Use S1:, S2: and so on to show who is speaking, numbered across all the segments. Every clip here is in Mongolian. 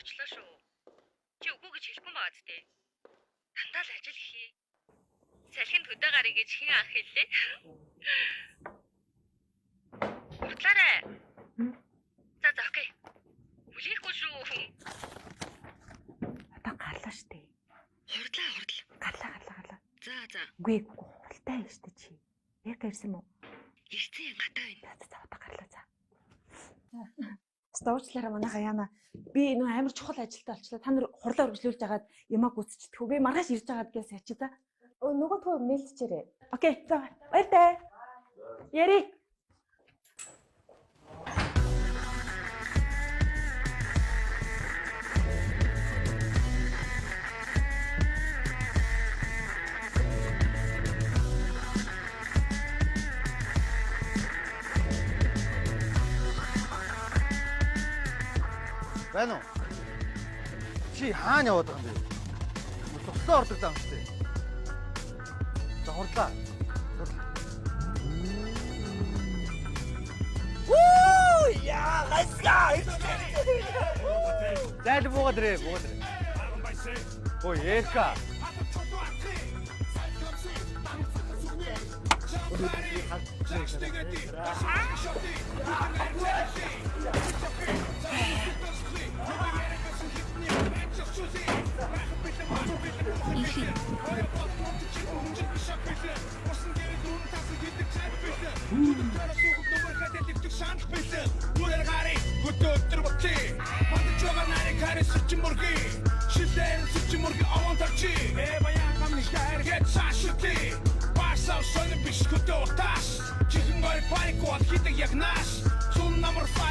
S1: авчлаа шүү. Чи үгүй гэж хэлэхгүй байгаа зү. Дандаа л ажил хий. Салхинд хөдөө гарыг гэж хэн анх хэллээ? Утлаарай. За окей. Хүлээхгүй шүү.
S2: Одоо гарлаа штэ.
S1: Хурдлаа.
S2: Гарлаа.
S1: За.
S2: Үгүй хуралтай юм штэ чи. Яг ирсэн мүү?
S1: Ирсэн гадаа байна.
S2: За одоо гарлаа за. Стовчлаараа манайхаа яана. Би нөө амар чухал ажилтаа болчлаа. Та нар хурлаа үргэлжлүүлж агаад ямаа гүйцчихдэг. Би маргааш ирж агаад гэсэн ячи за.
S3: Нөгөөдгөө мэйлчээрээ.
S2: Окей. За. Баяртай. Яри.
S4: Байна уу? Чи хаана яваад байгаа юм бэ? Туслаа ордог даа юм шүү дээ. За хурдлаа. Вуу! Яа, let's go! Зайд буугаад ирээ. Ой, Эрка.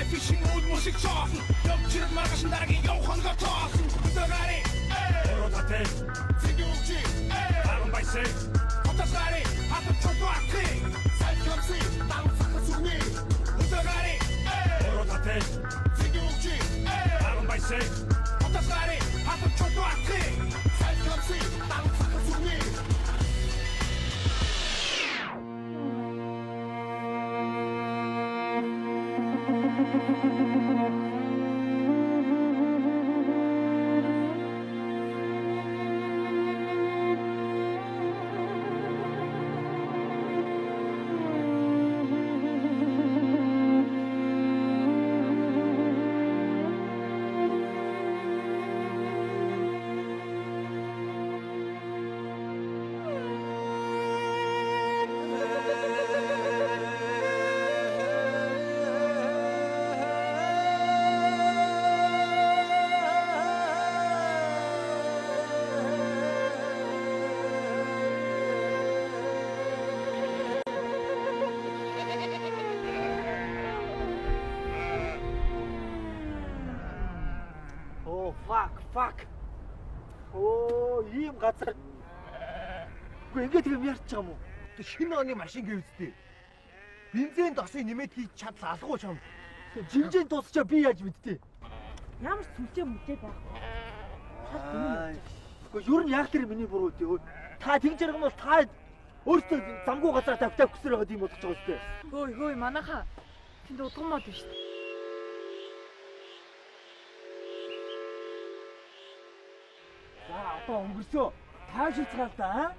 S5: Fishing old music talk. Yok çırp markasın dargın yok hanga talk. Kutagari, Orotate, Figuchi, Arun Baise, Kotasari, Hatu Choto Akri, Salkamsi, Tang Fakasuni, Kutagari, Orotate, Figuchi, Arun Baise, Kotasari, Hatu Choto Akri, Salkamsi, Tang Fakasuni.
S4: Fuck. Оо, ийм газар. Үгүй ингээд юм ярьж байгаа юм уу? Шинэ оны машин гэвчтэй. Бензин досын нэмээд хийж чадлаа алгуу чам. Жинжин тусчаа би яаж мэдтээ?
S2: Ямар сүлжээ мүлээ байх вэ?
S4: Үгүй юу нь яг тэр миний буруу дээ. Та тэгж ярих юм бол та өөртөө замгүй газар тавтаа хүсэр байгаа юм болгож байгаа үстэй.
S2: Хөөе манайхаа тэнд удгамаад биш.
S4: За одоо өнгөрсөө. Таашилцгаал та.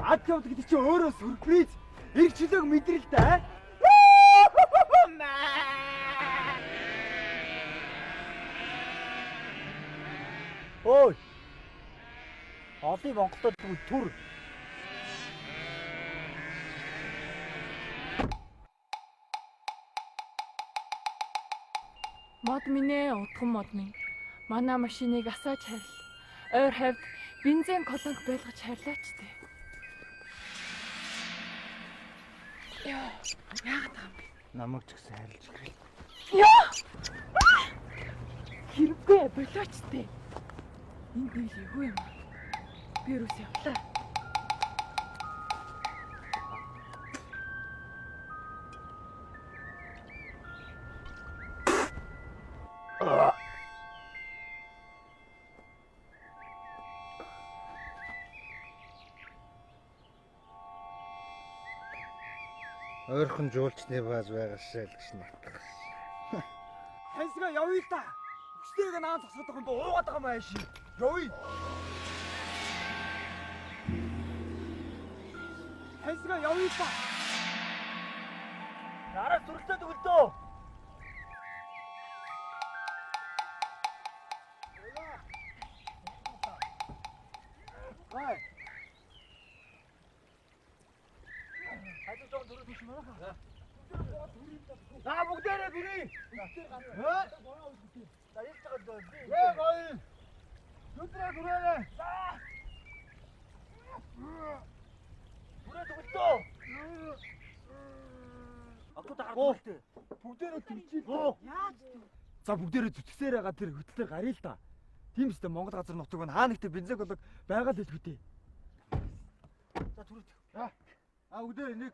S4: Ад явд гэдэг чи өөрөө сюрприз. Ирэх чөлөөг мэдрэл та. Ой. Олон Монголд түр.
S6: Мод минь ээ, удган мод минь. Манай машиныг асааж хайрл. Ойр хавьд бензин колонк байлгаж хайрлаач тээ. Яа, яагаад юм бэ?
S4: Намайг ч гэсэн хайрлаж ирэл.
S6: Яа! Хэрэггүй болооч тээ. Энд нэг юу юм? Би юус явлаа.
S4: Ойрхон жуулчны бааз байгаа шээ л гэж натгах. Хэнсгээ явъя л та. Хүчтэйг наан засах юм бо уугаад байгаа маа ши. Явъя. Хайсга явъя ба. Нараа зүрхлээд өгдөө. Хай. Хайд жоо дөрөв биш мөн хаа. Аа бүгдээрээ бүрий. Хөө? За яаж тагаад дөө. Ээ гоё. Зүтрээ бүрээ. Бүрээ төгөлтөө. Акуу таардаг. Бүгдээрээ төвчээ. Яаж? За бүгдээрээ зүтгсээр байгаа тэр хөтлөөр гарыг л да. Тийм үстэй Монгол газар нутаг байна. Хаа нэгтээ бензин болог байгаа л хэлбүтээ. За түрүү. Аа бүгдээрээ нэг.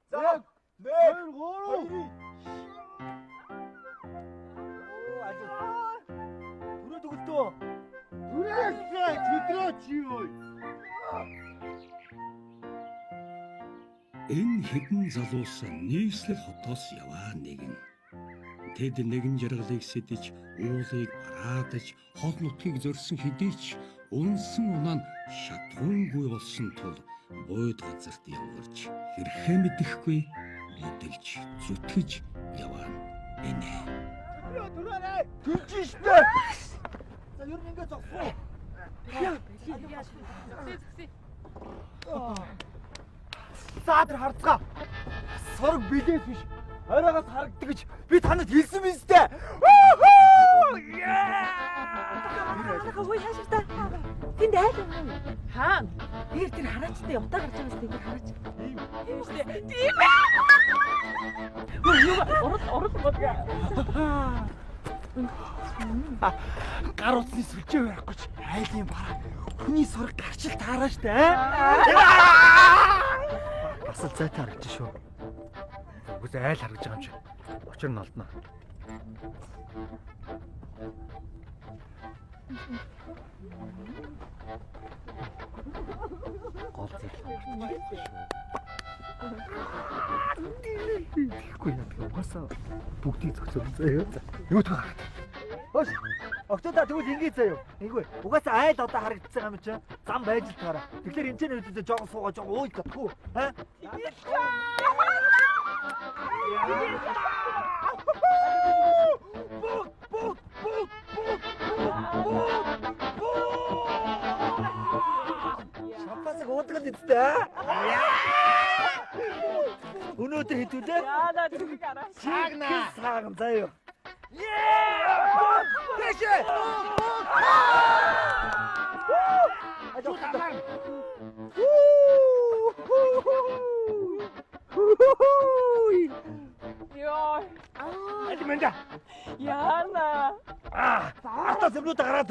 S4: За 1 2 3. Оо ажил. Түрүү төгөлтөө. Түрээсээ чөдрөө чи юу?
S7: Энэ хэдэн залуус нийслэл хотоос яваа нэгэн. Тэд нэгэн жаргалыг сэдэж, уулыг араадаж, хол нутгийг зорьсон хэдий ч унсан унаа нь шатхуунгүй болсон тул бууд газарт явгарч хэрхээ мэдэхгүй мэдэлж зүтгэж яваа нэ.
S4: Түрээ. Түнч штэ. За ер нь ингэ зогсоо. Саадар харцгаа. Сорог билээс биш. Оройгоос харагдаг гэж би танад хэлсэн биз дээ.
S2: Хөөе хаашаа. Тэнд айл юм. Хаа? Тэр хараачтай явтаа гарч байгаа сте хараач. Тийм штэ. Тийм ээ. Орол бодгаа.
S4: Гар утасны сүлжээ байхгүй ч айлын бараа. Хүний сорог гарчил таараа штэ. Асал зайтай харагдаж шүү. Үгүй айл харагдаж байгаа юм чи. Учир нь олдно. Гол зээл. Тэгэхгүй яа би угаасаа бүгдийг зөксөв заяа. Юу таа. Хөөс. Октодоо тэгвэл ингэ заяа. Эйгүй. Угаасаа айл одоо харагдсан юм чи. Зам байж л таараа. Тэгэхээр энэ ч нүүдээ жоохон суугаа жоохон ууй гэдэггүй. Аа? Шампасыг уудаг л үстэй. Өнөөдөр хэдүүлээ?
S2: Яа, тэрийг араа.
S4: Чагна. Саган заяа. Тэшээ.
S6: Ёо.
S4: Аль мэнда.
S6: Яана.
S4: Ата зэмлүүд гараад.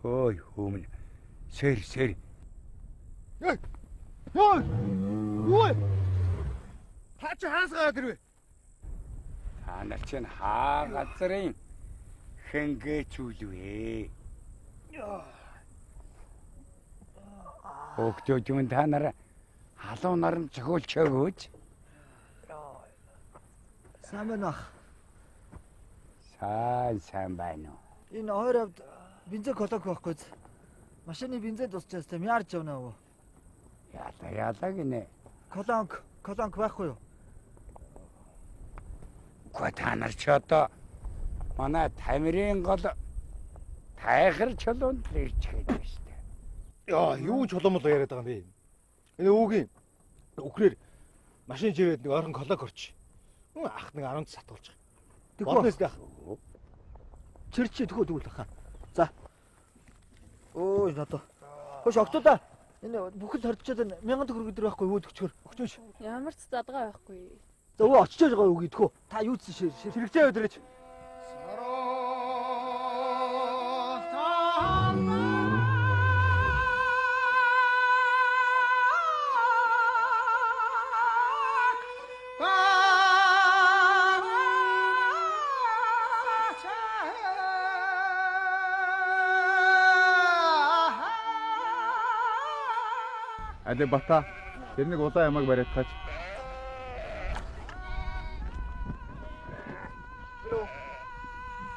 S4: Ой, хөөмн. Сэр. Ой. Ой. Хаач хаасгаа тэрвэ.
S8: Та нар чинь хаа газрын хэнгээч үлвэ. Хөгжөөжмөн та нараа халуун наран зохиолчоогөөч.
S4: Сайн байна ах.
S8: Сайн байна уу?
S4: Энэ хоёр авд бензин колог байхгүй. Машины бензин дуусчаас тэ мяарж явна уу?
S8: Яалаа гинэ.
S4: Колонк байхгүй юу?
S8: Гоо та нар ч одоо манай тамирын гол тайхар чулуунд л ирж хэд штэ.
S4: Яа, юу чулуумл яриад байгаа юм бэ? Энэ өвгийн өхрээр машин живээд нэг орон колог орч. Ах нэг 10 сатуулж байгаа. Бодноос ах. Чирчээ тэгвэл хаа. За. Өө надаа. Хош октода. Энэ бүхэл хордчод 1000 төгрөг өдөр байхгүй өөд өчгөр. Өгчөөш.
S6: Ямар ч задгаа байхгүй.
S4: За өө очиж байгаа үг идэх үү? Та юу ч хэрэгцээ өдрөөч.
S9: Алей бата. Тэр нэг улаан ямааг бариад тааж.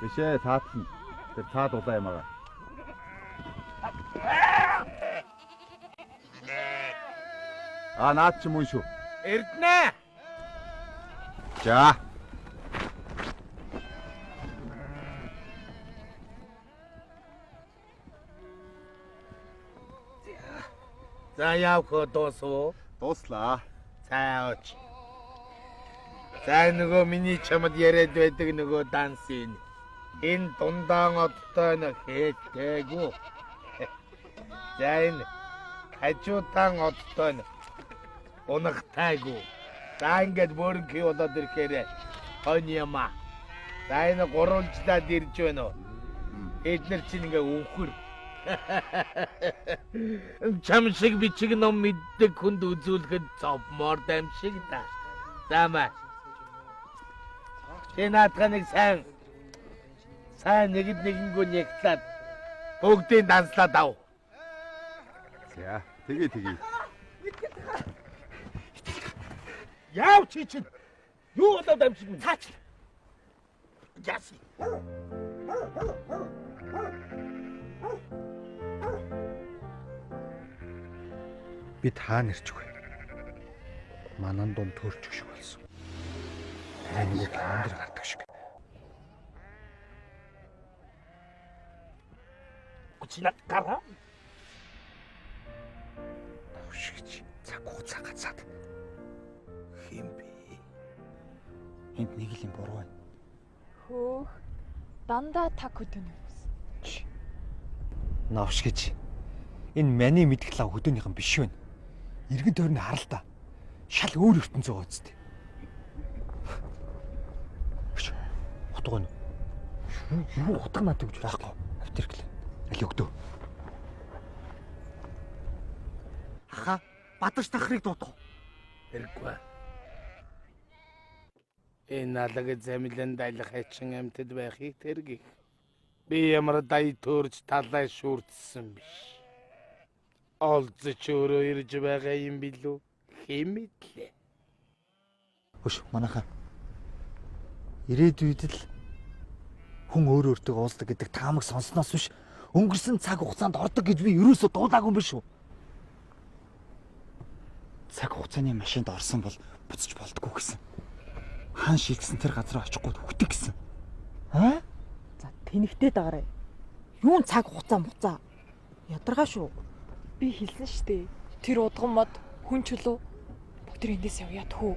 S9: Бишээ таатсан. Тэр таад улаан ямаага. Наад ч мөн шүү.
S8: Эрдэнэ.
S9: За.
S10: За явах дуусуу.
S9: Дууслаа.
S10: За оч. За нөгөө миний чамд яриад байдаг нөгөө дансийн. Энэ дундаан одтой нэг хээтэйгүү. За энэ хажуутан одтой нэг унагтайгүү. За ингээд бүрэнхий болоод ирэхээр хонь яма. За энэ гурвалжлаад ирж байна уу? Эднэр чинь ингээ өвхөр. Чам шиг бичиг ном мэддэг хүнд үзүүлэхэд зовмоор дам шиг та. Замаа. Тэнатга нэг сайн нэгэнгүү нэгтлээд бүгдийг данслаад ав.
S9: За, тэгээ.
S10: Яав чи чинь. Юу одоо дам шиг цаач. Яс.
S4: Би таа нэрч үгүй. Манан дунд төрч шиг болсон. Нэг андэр гардаг шиг.
S10: Гүчнат гара.
S4: Авшигч цаг хугацаа гацаад. Хин бэ?
S11: Энд нэг л юм буруу байна.
S6: Хөөх. Дандаа таг хөдөөний хүмүүс.
S4: Навшигч. Энэ маний мэдгэлээ хөдөөнийхэн биш вэ? Иргэн тойрны харалтаа. Шал өөр ертөнцөө байгаа үстэй. Утга нь. Юу утга маад гэж байхгүй. Автеркл. Али өгдөө. Аха, бадаж тахрыг дуудах.
S10: Хэрэггүй. Энэ налагд замилан дайлах хайчин амьтад байхыг тэргий. Би ямар дай төрж талай шүрдсэн биш. Олзч өөрөө ирж байгаа юм билүү? Хэмэдлээ.
S4: Хөш, манайхаа. Ирээдүйд л хүн өөр өөртөө уулздаг гэдэг таамаг сонссноос биш өнгөрсөн цаг хугацаанд ордог гэж би ерөөсөө дуудаагүй юм биш үү?
S11: Цаг хугацааны машинд орсон бол буцаж болдгоо гэсэн. Хаан шилжсэн тэр газар очихгүй хүтэг гэсэн.
S2: Аа? За тэнэгтэй даарай. Юун цаг хугацаа муцаа? Ядаргаа шүү.
S6: Би хэлсэн штэ. Тэр удган мод хүн чулуу бүгд эндээс явъя тхүү.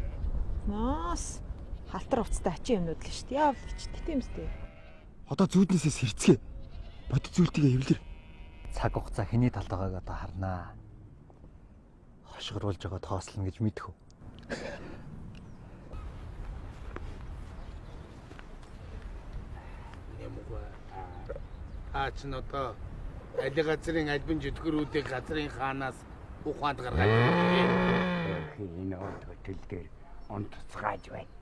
S2: Наас халтар уцтай ачийн юмнууд л штэ. Яав гэж тийм үстэй.
S11: Одоо зүуднээсээ сэрцгээ. Бодит зүйлтгээ эвлэр.
S4: Цаг хугацаа хэний талд байгааг одоо харнаа. Хошгоруулж байгаа тоослно гэж мэдэх үү?
S10: Аач нь одоо али газрын альбин жүтгэрүүдийг газрын хаанаас ухаанд гаргаад
S8: Энэ хөтөл дээр онцгойж байна.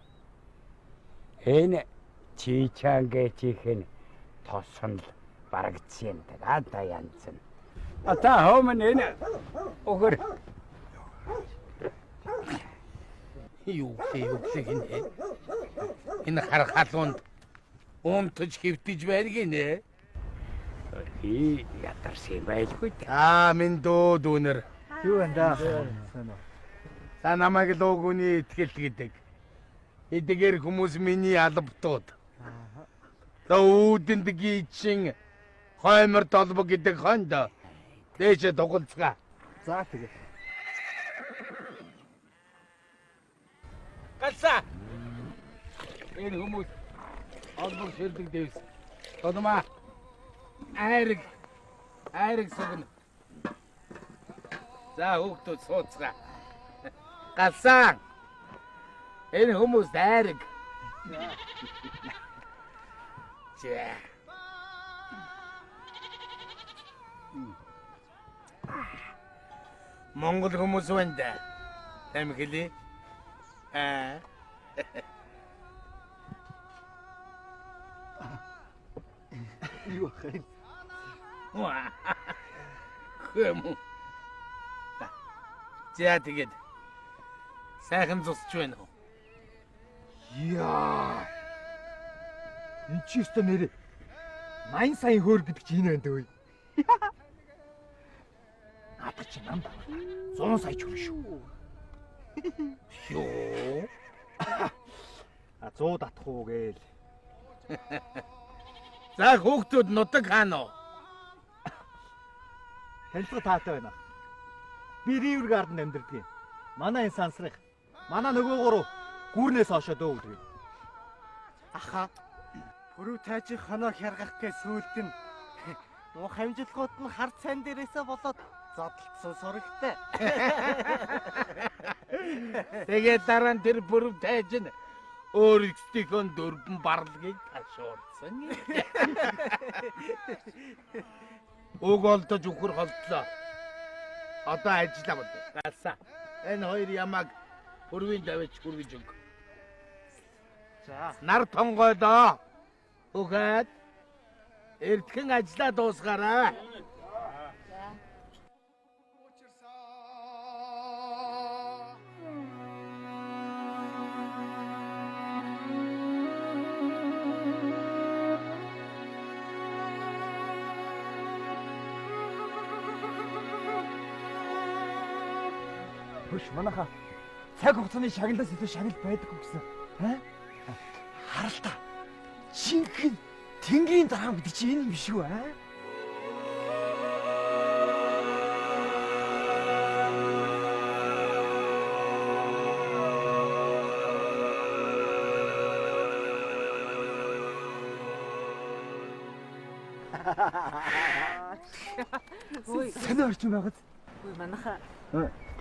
S8: Энэ чичангэ чихэн тосон барагдсан даа янз нь. Ата хөөмн энэ өгөр.
S10: Юу гинэ? Энэ харахалуунд уумтаж хөвтөж байна гинэ.
S8: Ядарсан байлгүй.
S10: Минь дүүнэр.
S4: Юу энэ да?
S10: Та намайг луугууны итгэл гэдэг. Эдгээр хүмүүс миний албатууд. Уудэнд гийчин хоймор толбог гэдэг хонд дээшээ дугалцгаа.
S4: За тэгээ.
S10: Галсаа. Энэ хүмүүс албаг ширдэг дэвс. Тодмаа. Айрэг согно. За хүүхдүүд сууцгаа. Галсаа. Энэ хүмүүс айрэг. Жаа. Монгол хүмүүс байна да. Тамхили.
S4: Юу хай?
S10: Хэм. За тэгээд сайхан зусч байна уу?
S4: Яа. Энд чи өстө нэрээ 80 сая хөөр гэдэг чи энэ байна дөө. Надад чи нам 100 сая ч хүрэн шүү.
S10: Юу?
S4: 100 татах уу гээл.
S10: За хүүхдүүд нутаг хаана уу?
S4: Танилцах таатай байна. Би Ривер гарданд амьдардаг юм. Манай энэ сансрах. Манай нөгөө гурав гүүрнээс хойшоо дөө үлдээ. Аха. Пүрүү тайжих хоноо хяргах гэ сүулт нь нуу хамжилгууд нь хар цайн дээрээсээ болоод зодтолцсон сурагтай.
S10: Тэгээд дараа нь тэр пүрүү тайж нь өөрсдийнхөө дөрвөн барлагыг ташуурсан. Уг олдож үхэр холдлоо. Одоо ажиллаа бод. Галсаа. Энэ хоёр ямаг пүрвийн давж хүргэж өг.
S4: За.
S10: Нар тонгойдоо. Угаад эртхэн ажиллаа дуусгаарай.
S4: Хөш манайха цаг хугацааны шагналаас илүү шагнал байдаггүй гэсэн. Харалтаа. Шинхэн тэнгэрийн дараам гэдэг чи энэ юм биш үү? Ой, сайн орчин байгаад.
S2: Ой манайха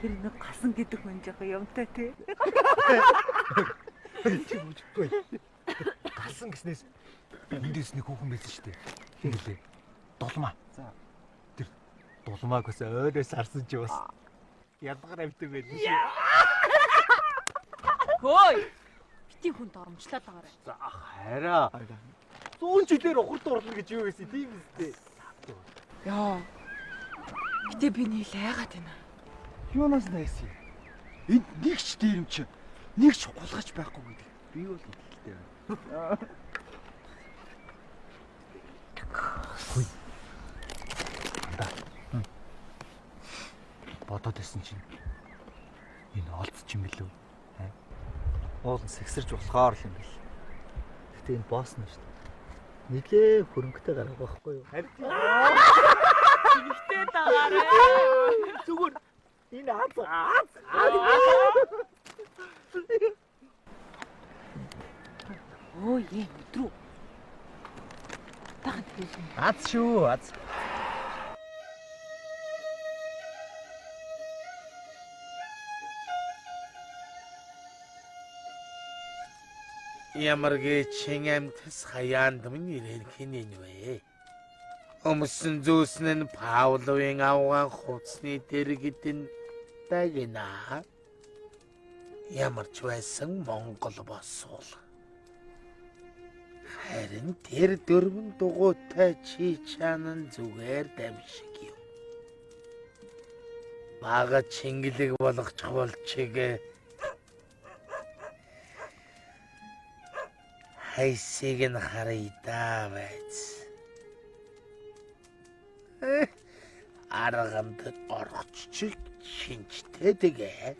S2: тэр нэг гасан гэдэг хүн жоохон юмтай тий.
S4: Чи бүжихгүй. Гасан гэснээс эндээс нэг хүүхэн байсан шүү дээ. Хин гэлээ. Дулмаа. За. Тэр дулмааг бас ойроос харсан чи бас ядгаар амтан байл шүү.
S2: Хөөе. Бити хүн доромжлаад байгаарай.
S4: За хараа. 100 жилээр ухард орлоо гэж юу гэсэн тийм үстэй.
S2: Яа. Гэтэ би нэг айгаад байна.
S4: Юунаас найсан? Энд нэг ч дээр юм чи. Нэг ч гулгаж байхгүй гэдэг. Би бол итгэлтэй байна. Хүй. Бодоод байсан чинь энэ олдч юм билүү? Уулын сэгсэрж болохоор л юм бэл. Гэтэ энэ босс нь шүү дээ. Нилээ хөрөнгөтэй гарах байхгүй юу? Харин
S2: Ихтэй дагаарай.
S4: зүгээр энэ
S2: Ой, ийм өдрөө. Тагт хэлсэн.
S4: Аз шүү, аз.
S10: Ямар чин амтс хаяанд минь ирэх хинэн вэ? Өмсөн зүүсэн нь Пауловын авгаан хувцсны дэрэгдэн дагна. Ямар ч байсан Монгол босвол. Харин тэр дөрвөн дугуйтай чи чанан зүгээр дамжиг юм. бага чингэлэг болгочих болчихъя. Хайсыг нь харъя да байц. Арганд оргочих шинжтэй тэгээ.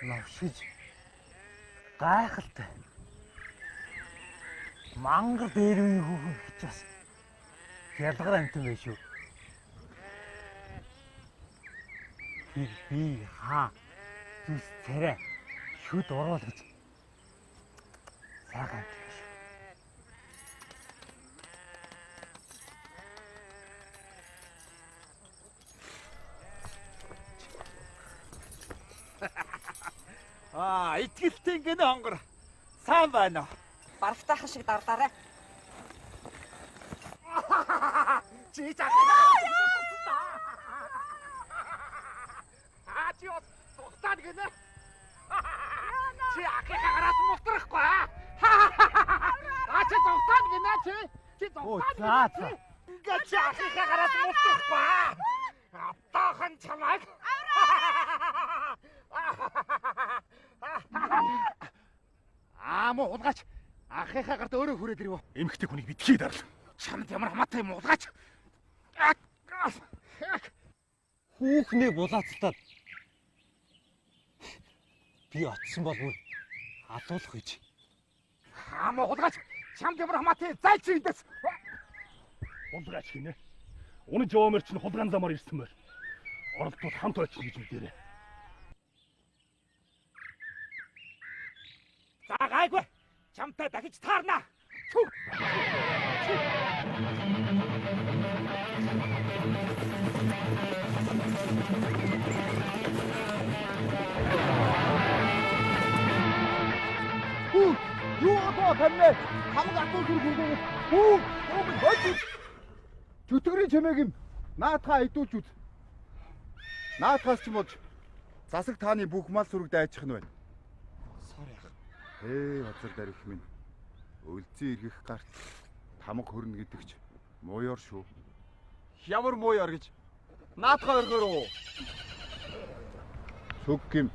S4: Навшиж гайхалтай. Мангар дээрвийн хүүхэн гэж бас ялгар амтан байж шүү. Би хаа зүс царай шүд оруул гэж сайхан амтан шүү. Итгэлтэй гэнэ хонгор. Сайн байна уу?
S2: Барагтайхан шиг дарлаарай.
S4: Чи чаа. Чи тогтаад гэнэ. Чи ахихаа гараас мутрахгүй аа. Чи тогтаад гэнэ чи. Чи тогтаад гэнэ. Ингээд чи ахихаа гараас мутрахгүй аа. Атахан чамайг. Муу улгаач ахихаа гарт өөрөө хүрээд ирв. Эмхтэй хүнийг битгий дарлаа. Чамд ямар хамаатай юм улгаач. Хүүхний булаацтаад би очсон бол бүр алуулах гэж. Муу улгаач чамд ямар хамаатай зайч эндээс.
S5: Улгаач гинэ. Унаж яваамэр чинь хулгайн замаар ирсэн байр. Оролдвол хамт очих гэж мэдэрээ.
S4: За гайгүй. Чамтай дахиж таарна. Чү. Юу одоо тань хамаг атуу зүр хүргэн. Хөөе.
S9: Чөтгөрийн чимээг юм наатахаа идүүлж үз. Наатахаас ч юм болж засаг тааны бүх мал сүрэгд айчих нь байна. Хазар дарих минь. Өлзий иргэх гарт тамаг хөрнө гэдэг ч мууяр шүү.
S4: Ямар мууяр гэж? Наатахаа өргөр үү?
S9: Сүг гим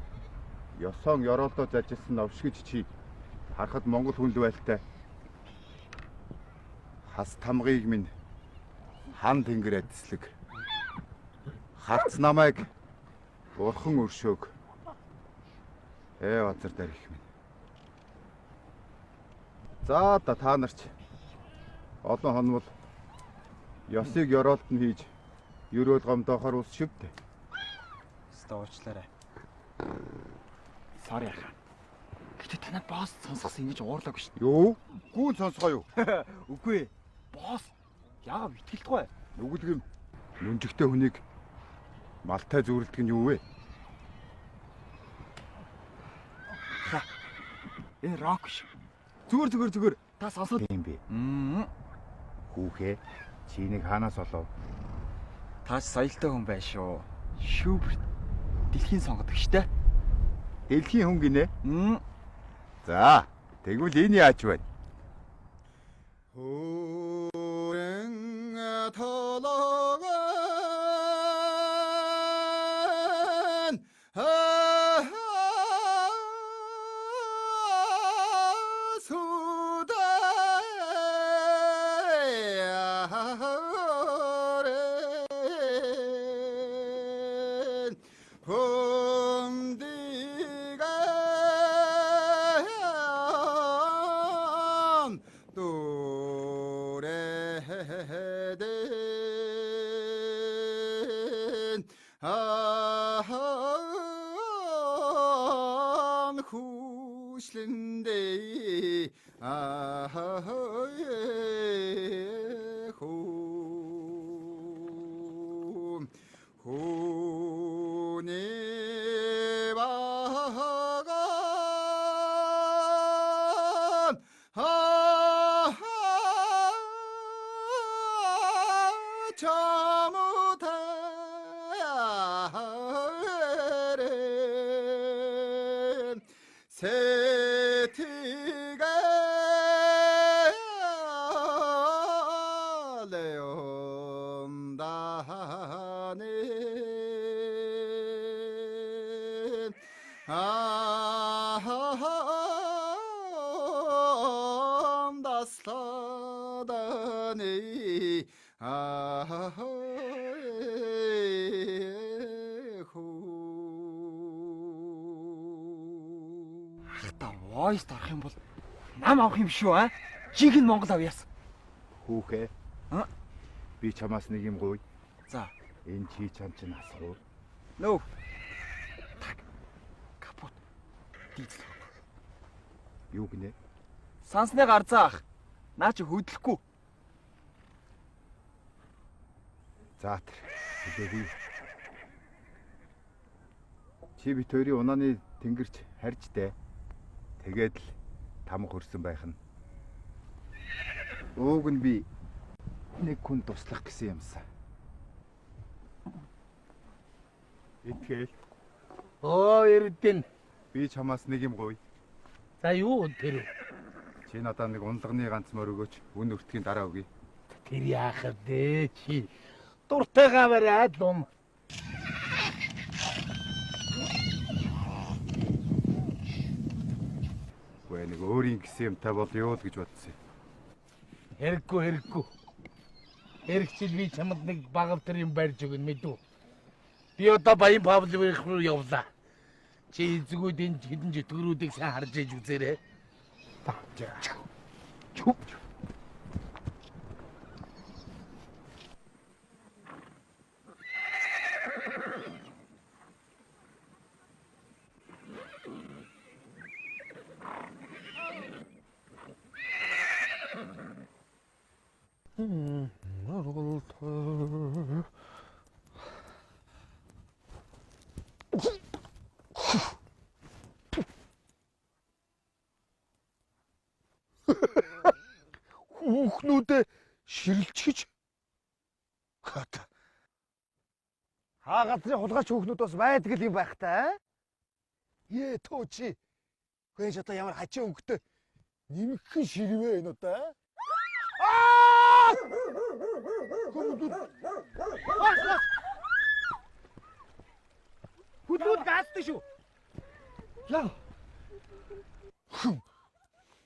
S9: ёсон ёроолдоо залжилсан навшигч чи харахад Монгол хүн л байлтай. Тас тамгыг минь хан тэнгэр эдслэг. Харц намайг бурхан өршөөг. Базар дэрх минь. За та нарч олон хонвол ёсыг ёроолт нь хийж ерөөл гомдоохоор ус шивдэ.
S11: Уучлаарай. Sorry яха. Гэтэ танай босс сонсгосон ингэж уурлаг биш.
S9: Юу? Гүүн сонсгоо юу?
S11: Үгүй ээ. Босс яав итгэлтгүй.
S9: Нүгэлгэм нүнжигтэй хүнийг малтай зүрэлдэг нь юу вэ?
S11: Энэ рок ш. Зүгээр. Та сонсоод
S9: юм бэ? Хүүхээ чинийг хаанаас олов?
S11: Таас соёлтой хүн байш шүү. Шүүберт дэлхийн сонгодог штэ.
S9: Дэлхийн хүн гинэ? За, тэгвэл энэ яаж байна? Хүрэн толгойн хүслэндээ хүнээ баган чамутарэн 새티가 레온다네 다슬라다네
S11: Та войс дарах юм бол нам авах юм шүү аа. Жинхэнэ Монгол авьяас.
S9: Хүүхээ. Би чамаас нэг юм гуй.
S11: За,
S9: энэ чи чам чинь асуу.
S11: нөө. Так. Капот. Дийцэл.
S9: Юу гинэ?
S11: Сансныг арзаах. Наа чи хөдлөхгүй.
S9: Заатар. Хэвээ. Чи бит хоёрын унааны тэнгэрч харж дээ. Тэгээд л тамга хөрсөн байх нь. Ууг нь би нэг хүн туслах гэсэн юмсан. Итгэл.
S10: Эрдэн.
S9: Би чамаас нэг юм гуй.
S10: За юу тэр?
S9: Чи надад нэг унлагны ганц мөр өгөөч. Үн өртгийн дараа өгье.
S10: Тэр яах вэ чи? Дуртайгаа бариад лум.
S9: Гүй нэг өөрийн гэсэн юмтай бол юу л гэж бодсон.
S10: Хэрэггүй. Хэрэгчил би чамд нэг багавтар юм барьж өгнө мэдүү. Би одоо баян паблик руу явлаа. Чи зүгүүд энэ хідэн житгэрүүдийг сайн харж ээж үзээрэй. Чуп.
S4: Хүүхнүүдээ ширэлчгэж. Хата. Хаа газрын хулгайч хүүхнүүд бас байдаг юм байх та. Ээ төө чи. Хөөж одоо ямар хачаа өнгөтэй нэмхэн ширвэ энэ удаа. Аа! Хүүхнүүд гасдаг шүү. Яа.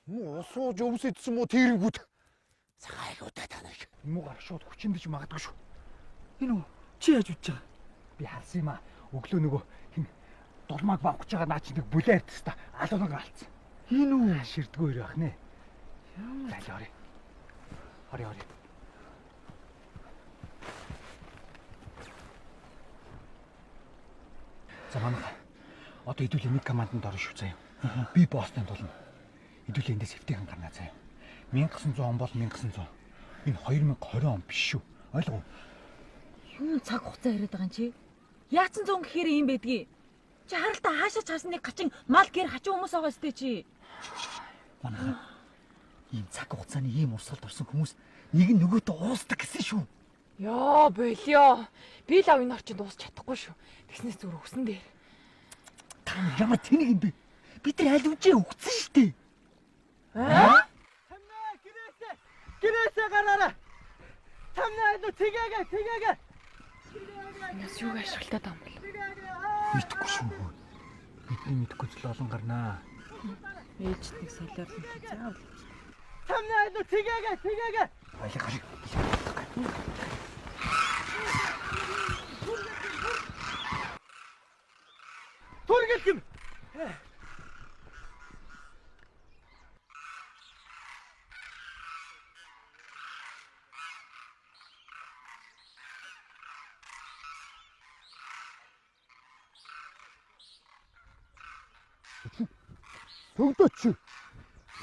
S4: Муу сууж өмсөдсөн мó тэрэнгүүд.
S11: Цагаалуудаа таныг.
S4: Муугар шууд хүчиндэж магадгүй шүү. Энэ үү? Чи яаж үтж байгаа? Би харсан юм аа. Өглөө нөгөө хин дулмааг бавхаж байгаа наа чи нэг бүлээн арт та алуунаг алдсан. Энэ үү? Ширдгөө ирэх ах нэ. Яа. Ори. За манайха одоо хэдүүлээ нэг команданд орно шүү заяа. Би боссны тулна. Хэдүүлээ эндээс хэвтэйхэн гарнаа заяа. 1900 он бол 1900. Энэ 2020 он биш шүү. Ойлгов уу?
S2: Юу цаг хугацаа яриад байгаа юм чи? Яатсан зүүн гэхээр юм байдгийг. Чи харалтаа хаашаа часныг хачин мал гэр хачин хүмүүс байгаа сте чи.
S11: Манайха ийм цаг хугацааны ийм урсгалд орсон хүмүүс нэг нь нөгөөтөө уусдаг гэсэн шүү.
S6: Йоо, болио. Би л энэ орчинд уусч чадахгүй шүү. Тэгснээс зүгээр өгсөн дээр.
S11: Та ямар тэнэг юм бэ? Бид нар аль үжээ өгсөн шүү дээ.
S4: Тамнаа гэрээсээ гараараа. Тамнаа нөө тэгээгээ.
S6: Нас юу ашиглалтаад байгаа юм бол.
S11: Мэдхгүй шүү.
S4: Бидний мэдхгүй зүйл олон гарнаа.
S2: Ээжтэй солиор нь заавал.
S4: Тамнаа нөө тэгээгээ.
S11: Баялаг гарыг.
S4: Тургал юм.
S9: Төгдөөч.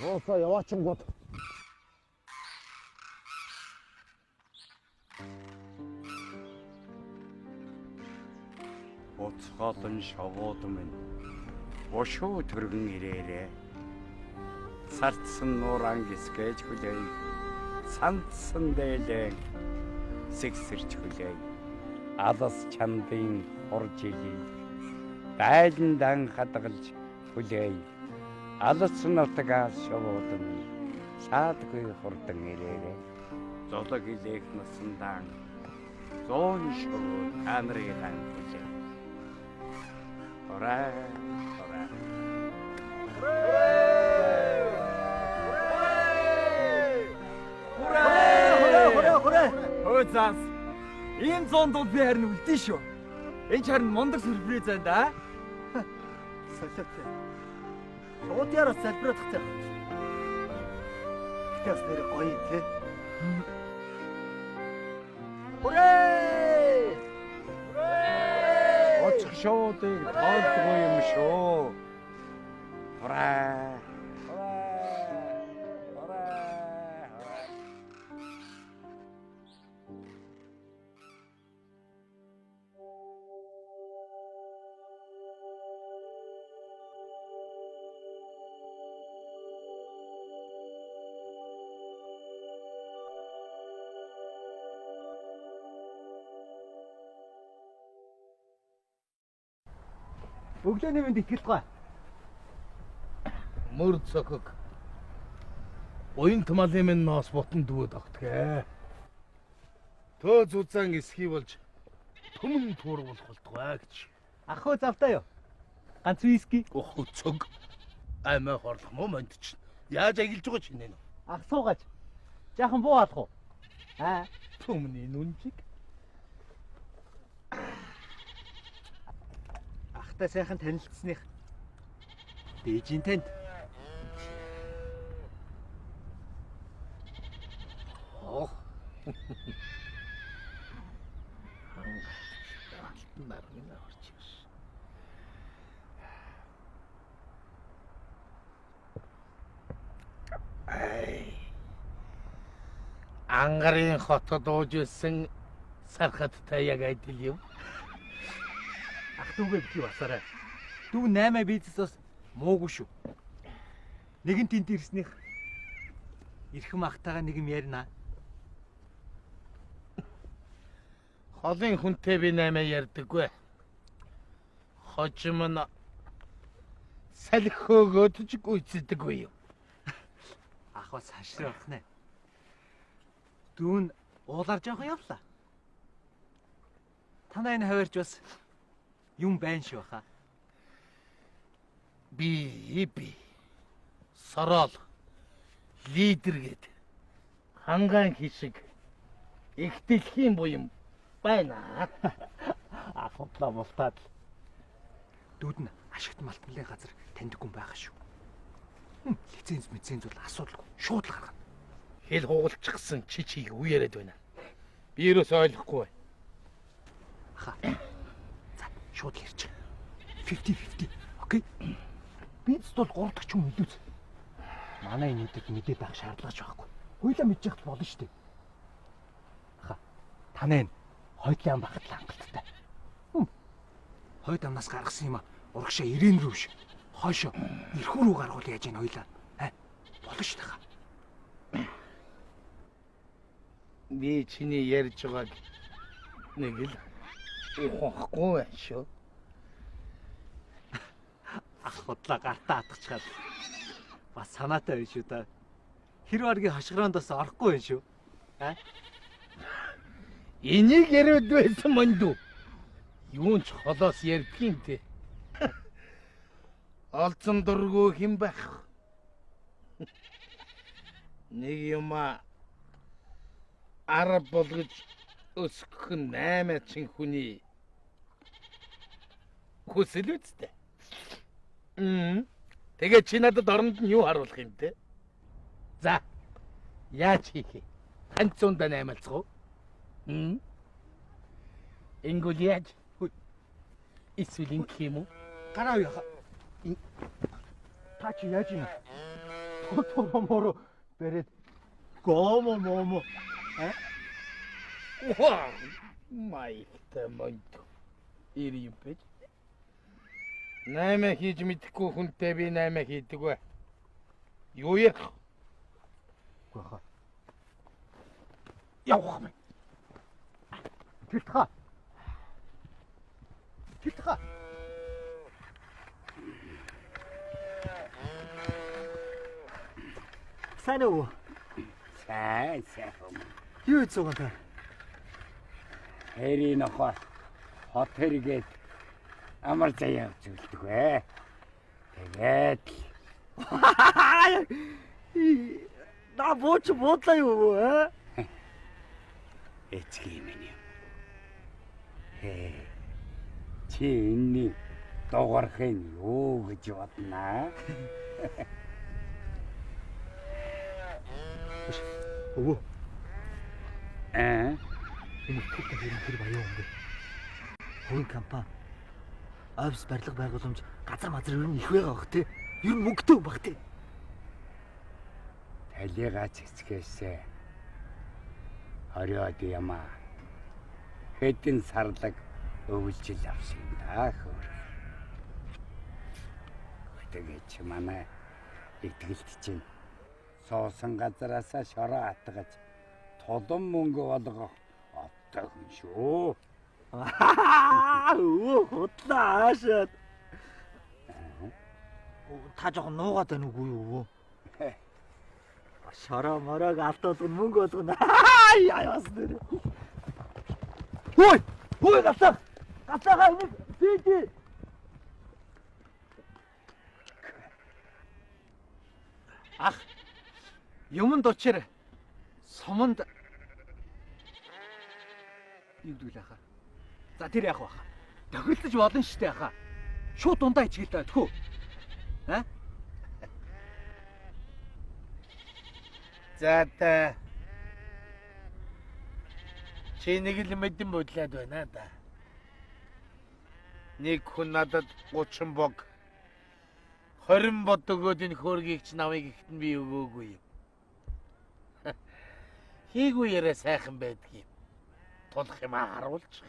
S9: Оосоо яваачингууд.
S8: Уцхолон шавууд минь. Бошуу төргөн ирээрээ. Сарцсан нууран гисгэж хүлэе. Сандсан дээлээ. Сэгсэрч хүлэе. Алас чандын оржиги. Дайлан хадгалж хүлэе. Алас нутгаас шавууд минь. Саадгүй хурдан ирээрээ. Золог илээх насандан. Зоон шавууд амрыг хангуулээ. Ура!
S4: Хөөцаас. Ийм зонд бол би харин үлдэн шүү. Энэ ч харин мундаг сюрприз байна да. Солиотой. Шуудьяраа салбирах цаа. Тэгээс нэр гоё те. Хүрээ!
S8: Очих шоудыг тоолдгүй юм шүү. Ура!
S4: Өглөөний мэнд итгэлгүй.
S10: Мөр цохог. Уян томалын минь ноос ботон дүүд огтгэ. Төө зүзэн эсхий болж төмөн туурвал болтугай гэж.
S4: Ахөө завтаа юу? Ганц виски.
S10: Ох цог. Аймаа хорлох мó монд чинь. Яаж агилж байгаа чинь нэ.
S4: Ах суугач. Жаахан буу алах уу?
S10: Төмний нүнжиг.
S4: Ахтай сайхан танилцсаных. Дээжийн танд.
S10: Ох. Алтан наргын орчих. Ангарын хотод уужсэн сархаттай яг адил юм.
S4: Ах дүүгээ битгий басараа. Дүү 8 бизнес бас муугүй шүү. Нэгэн тент ирснийх. Ирхэм ахтайгаа нэг юм ярина.
S10: Холын хүнтэй би 8 ярьдаггүй. Хожим нь салхи хөөгөөд ч гүйцэдэггүй юм.
S4: Ах бас хашир авах нэ. Дүүн уулаар жоохон явлаа. Танай энэ хаваарч бас юм байна шүү хаа.
S10: Би сорол лидер гээд Хангаан хишиг их дэлхийн буян байна.
S4: Ахутлаа бултаад л. Дүүд нь ашигт малтмлын газар таньдаггүй байгаа шүү. Лиценз бол асуудалгүй. Шууд л гаргана.
S10: Хэл хугалчихсан чичиг юу яриад байна. Би юус ойлгохгүй.
S4: Аха. За, шууд л ярьчих. 50-50. Окей. Бид бол 3 дахь ч юм мэдүүц. Манай энэдэг мэдээд байх шаардлагач байхгүй. Хуйлаа мэдчих болно шүү дээ. Аха. Танай хойдлын багт л хангалттай. Хойд амнаас гаргасан юм а. Урагшаа ирээн рүү биш. Хойшоо эрхүү рүү гаргуул яаж яана хойлоо. Болно шүү дээ.
S10: Би чиний ярьж байгааг нэг л ухахгүй байх шүү.
S4: Ах худлаа гартаа атгачаад бас санаатай байна шүү да. Хэр баргийн хашгироондоос орохгүй байна шүү.
S10: Энийг яриад байсан мандуу. Юун ч холоос ярьдгийн те. Олцсон дургүй хэм байх. Нэг юм араб болгож өсгөх нь 8 чин хүний хүсэл үстэй. Тэгээ чи надад оронд нь юу харуулах юм те? За. Яаж хийх вэ? Ганцундаа 8 алцгоо. Ингүүл яаж? Эсвэл ингэх юм уу?
S4: Гараа яха. Та чи яаж юм? Томоро бэрээд гомо.
S10: Вау! Майтай монт. Ирим пэж. 8 хийж мэдэхгүй хүнтэй би 8 хийдэг вэ? Юу ярих?
S4: Гуйха. Явах юм. Тэлтха. Сайн уу?
S8: Сайн.
S4: Юу хийцэн та?
S8: Хэрийн нохоо хот хэрэгэд амар заяа зүйлдэг вэ. Тэгээд
S4: На бууч буудлаа юу вэ?
S8: эцгийн минь. Чи энэний дуурхын юу гэж боднаа?
S4: Өвөө.
S8: Энэ
S4: тэр баян юм бэ? Хувийн компани. Офис барилга байгууламж газар мазар ер нь их байгаа бах тий. Ер нь мөнгөтэй баг тий.
S8: талигаа цэцгээсээ оройд ямаа хэдэн сарлаг өвлжил авсан да хөр. Тэгээд чи манай итгэлт чинь соосон газараасаа шороо атгаж толон мөнгө болгох оттой хүн шүү.
S4: Өө худлаа аашаад. Та жоохон нуугаад байна уу юу? Шараа мараг автоод мөнгө болгоно. Яас нэр. Хөөе гацаа. Гацаагаа энийг бийдээ. Ах. Юмд очир. Сомонд юудгүй л хаа. За тэр яах вэ? Тохиолдож болно шүү дээ хаа. Шууд дундаа ичгэлээ тхүү.
S10: За та чи нэг л мэдэн бодлоод байна да. Нэг хүн надад 30 бог 20 бод өгөөд энэ хөөргийг ч намайг ихтэн би өгөөгүй юм. Хийгүй ярэ сайхан байдгийг тулах юм харуулчих.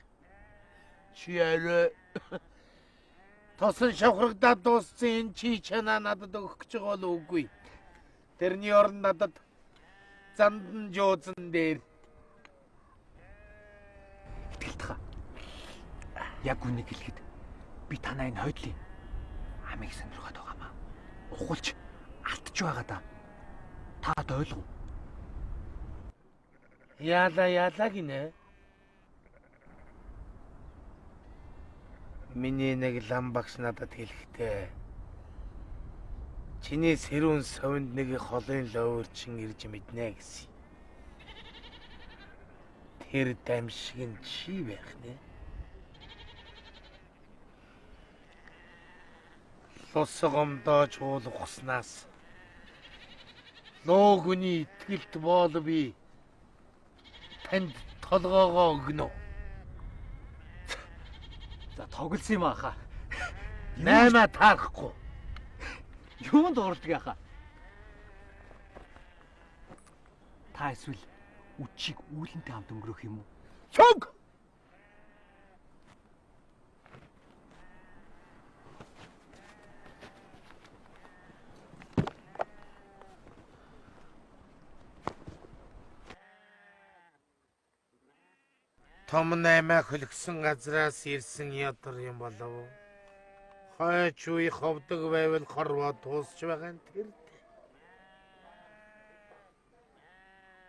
S10: Чи арай тосон шавхрагдаад дууссан энэ чи чанаа надад өгөх гэж байгаа л үгүй. Тэрний орон надад зандан жуузан дээр
S4: итгэлт хаа. Яг үнийг хэлэхэд би танаа энэ хойдлын амийг сонирхоод байгаамаа. Ухуулж алдж байгаа да. Таад ойлгов.
S10: Яла гинэ. Миний нэг лам багш надад хэлэхдээ чиний сэрүүн совинд нэг холын ловөрчин ирж мэднэ гэсэн. Тэр дамжиг нь чи байх нэ. Лосгомдоо чуулах уснаас лоогны итгэлт боол би танд толгоогоо өгнө.
S4: За тоглосон юм аха.
S10: 8 таарахгүй.
S4: Юунд ордог аха? Та эсвэл үчиг үүлэнтэй хамт өнгөрөх юм уу?
S10: Чог! Том 8 хөлгсөн газраас ирсэн ядар юм болов. Хойч үе ховдог байвал хорвоо туусч байгаа нь тэр.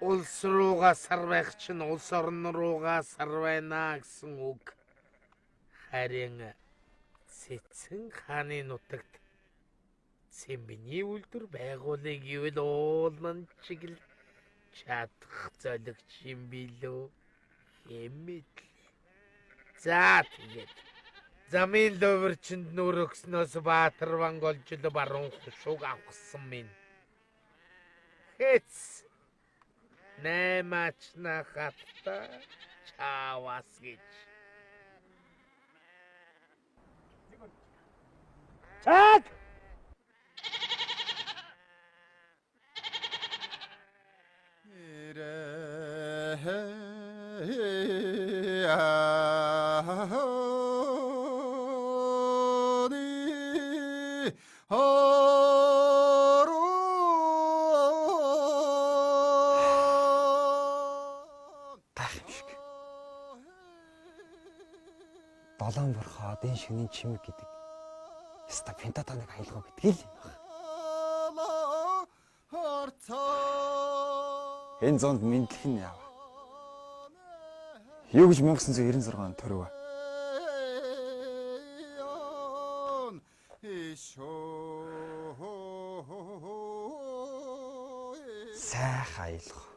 S10: Улс руугаа сар байх чинь улс орн руугаа сар байна гэсэн үг. Харин Цэцэн хааны нутагт Цэмбиний үлдэр байгуулыг гэвэл уулан чиглэл чадах золигч юм билүү. Эмэтлээ. За тэгээд замын лөвөрчөнд нүр өгснөөс Баатар Монголжил баруун хушууг авсан минь. Хэц 8 на хатта чавас гэж. Чаг!
S11: Долоон борхоо дэн шигний чимэг гэдэг. Яста пентатоныг аялгаа гэдэг л юм байна. Энэ зонд мэдлэх нь яав. Юу гэж 1996 онд төрөв. Сайхан аялгаа.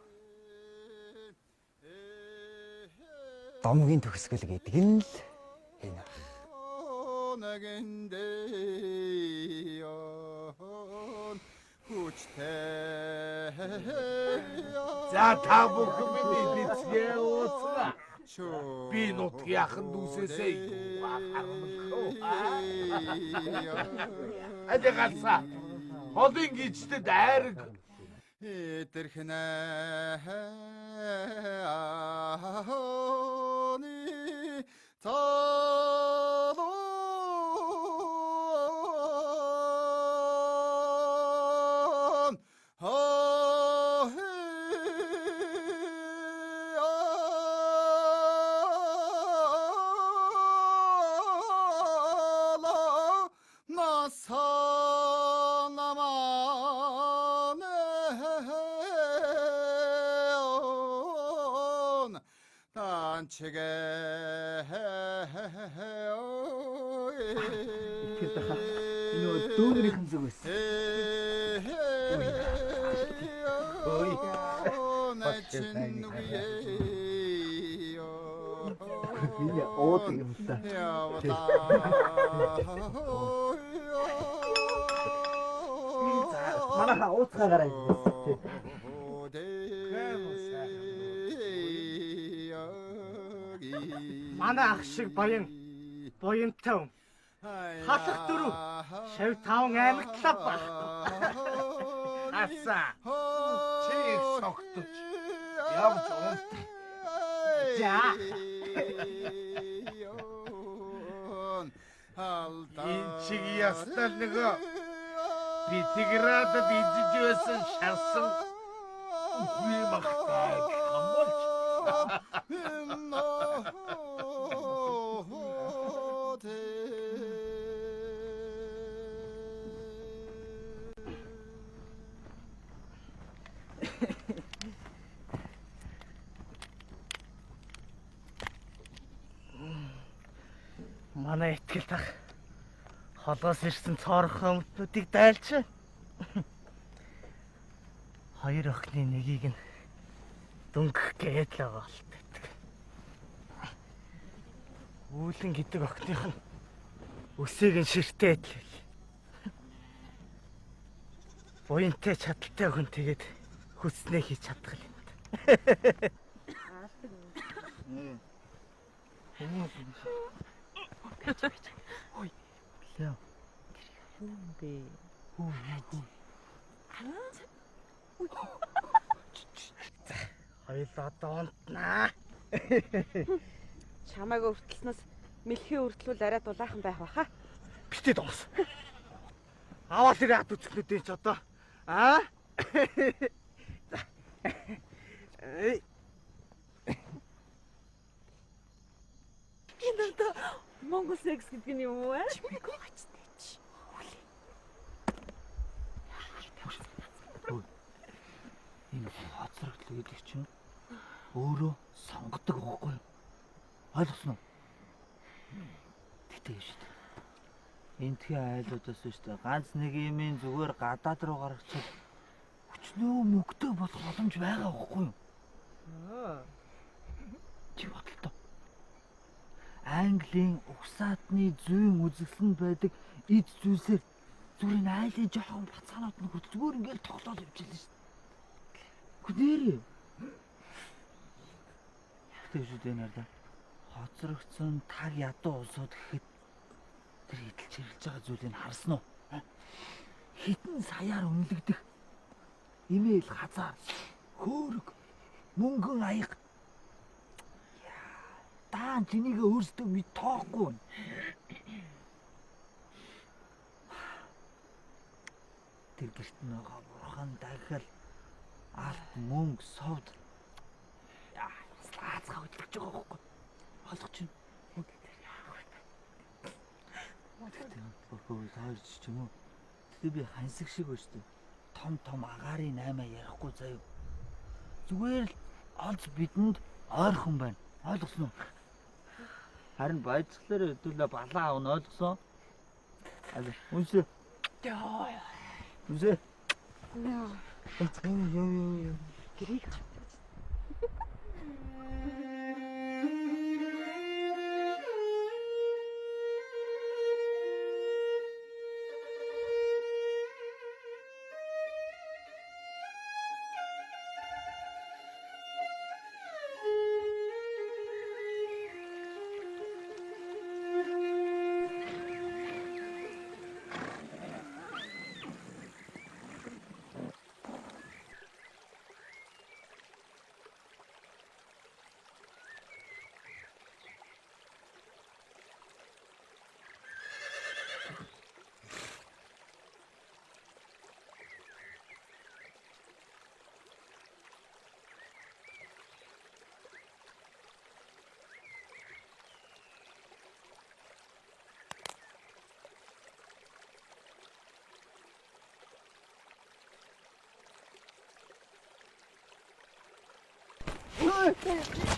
S11: Домгийн төгсгөл гэдэг нь л энэ.
S10: За та бүхэн миний бицгээ ууцгаа. Би нутгийн ахын дүүсээсээ юу хармалхав. Адэгалса. Холын гिचтэд айраг. Эдэрхнэ ахоны
S4: Дүүрийнхэн зүг байсан. Миний оод юм та. Манайха ууцгаагаараа юм. Манай ах шиг буянтай. Халах дөрөв шав 5 аймагтлаа байхгүй. Асаа.
S10: Чи согтож. Явж унт.
S4: За.
S10: Энэ чиг ястал нөгөө Петроградад идэж байсан шарсан үгүй махтай хамболч.
S4: Манай итгэл тах холоос ирсэн цоорхон өмтнүүдийг дайлж байна. Хоёр охины нэгийг нь дөнгөх гээд л байгаа болтой. Үүлэн гэдэг охиных нь өсийг нь ширтээд буянтай чадaltaй хүн тэгээд хүснээ хийж чадах юм. Ой. Лээ. Хэмбэ. Хоёлоо доонтнаа.
S2: Чамайг өртлснөөс мэлхий өртлүүл арай дулаахан байх баха.
S4: Битээ доос. Аваад ирээ хат үзэхнүүдээ ч одоо. Аа?
S2: Энэ Монгол секс гэдэг нь юм уу аа? Чимээг гоцтой чи.
S4: Энэ хоцрогдол гэдэг чинь өөрөө сонгодог байхгүй юу? Ойлгосноо? Тэгтээ шүү дээ. Энтхийн айлуудаас шүү дээ. Ганц нэг юмын зүгээр гадаад руу гаргачих өчнөө мөгтөө болох боломж байгаа байхгүй юу? Чи бодлоо. Английн угсаатны зүйн үзэсгэлэн байдаг эд зүйлсээр зүрийн айлын жоохон бацаанууд нь зүгээр ингээл тоглоод явчихлаа шүү дээ. Гүнээрээ. Тэгж үү нэрдэ. Хоцрогдсон таг ядуу улсууд гэхэд тэр идэлж хэрэлж байгаа зүйлийг харсан уу? Хитэн саяар үнэлэгдэх имэйл хазаар хөөрөг мөнгөн аяг даан чинийгээ өөрсдөө мэд тоохгүй. Тэр гэрт байгаа бурхан дахил алт мөнгө совд слаацгаа хөдөлж байгаа байхгүй. Ойлгож байна. Тэгтээ таарч ч юм уу. Тэгтээ би хансаг шиг байна шүү дээ. Том агаарын 8 ярихгүй заяа. Зүгээр л олж бидэнд ойрхон байна. Ойлгосноо? Харин байцглаар хэдүүлээ балаа авна ойлгосон? Үнсээ. Үнсээ. Яа. Гэрийг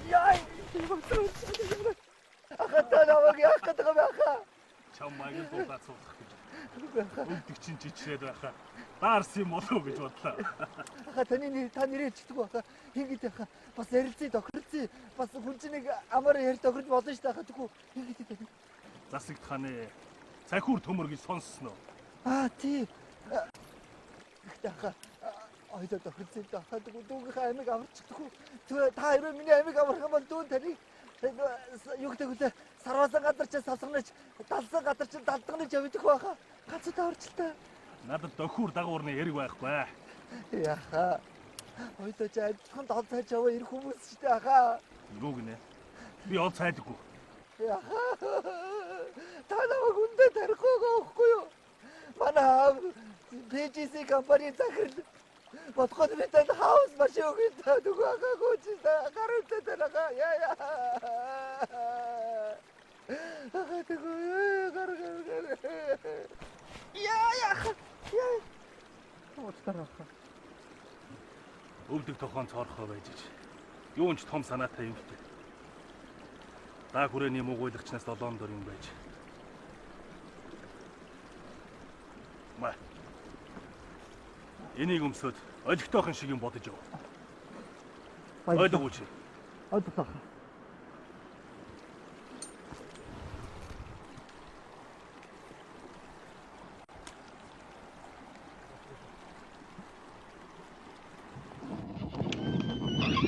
S4: Яй! Ахата намайг яах гэдэг юм аха?
S5: Чамайг дуулаад суулгах гэж. Үлдэх чинь чичрээд байхаа. Даарс юм болов уу гэж бодлоо.
S4: Аха та нэрээ чигдэг аха. Хийгээд аха. Бас ярилцъя тохирцъя. Бас хүн чинь нэг амар ярь тохирч болно шүү дээ аха. Тэгвэл хийгээд тань.
S5: Засагт хааны цахиур төмөр гэж сонссноо.
S4: Аа тий. Ихтэй аха. Ойдоо тохирцъя аха. Тэгвэл дүүгийнхээ амиг аварчихдаг уу? Та хоёроо миний амиг аврах юм бол дүүн таныг юу гэдэг вэ? Сарвасан газар чи сасгнаж, далсан газар чи далдгнаж явдаг байхаа. Ганц удаа орчлаа.
S5: Надад дохиур дагуурны яриг байхгүй.
S4: Яха. Ойдоо чи ажлын дол цайж яваа ирэх хүмүүс шүү дээ аха.
S5: Юу гинэ? Би ол цайдаггүй.
S4: Яха. Та намайг үндэ тарихгүй байхгүй юу? Манай PGC компани захирал бодгод мэдэн хаус машин өгөх дүүгээ агаагүй чи гаруутай танаага яа. Ага тэгвэл гар. Яа. Оцтарах.
S5: Өвдөг тохон цоорхоо байж ич. Юунч том санаатай юм бэ? Та хүрээний муугүйлагчнаас 7 дор юм байж. Ма. Энийг өмсөд олигтойхон шиг юм бодож яв. Ойлгооч.
S4: Ойлголоо.
S9: Чи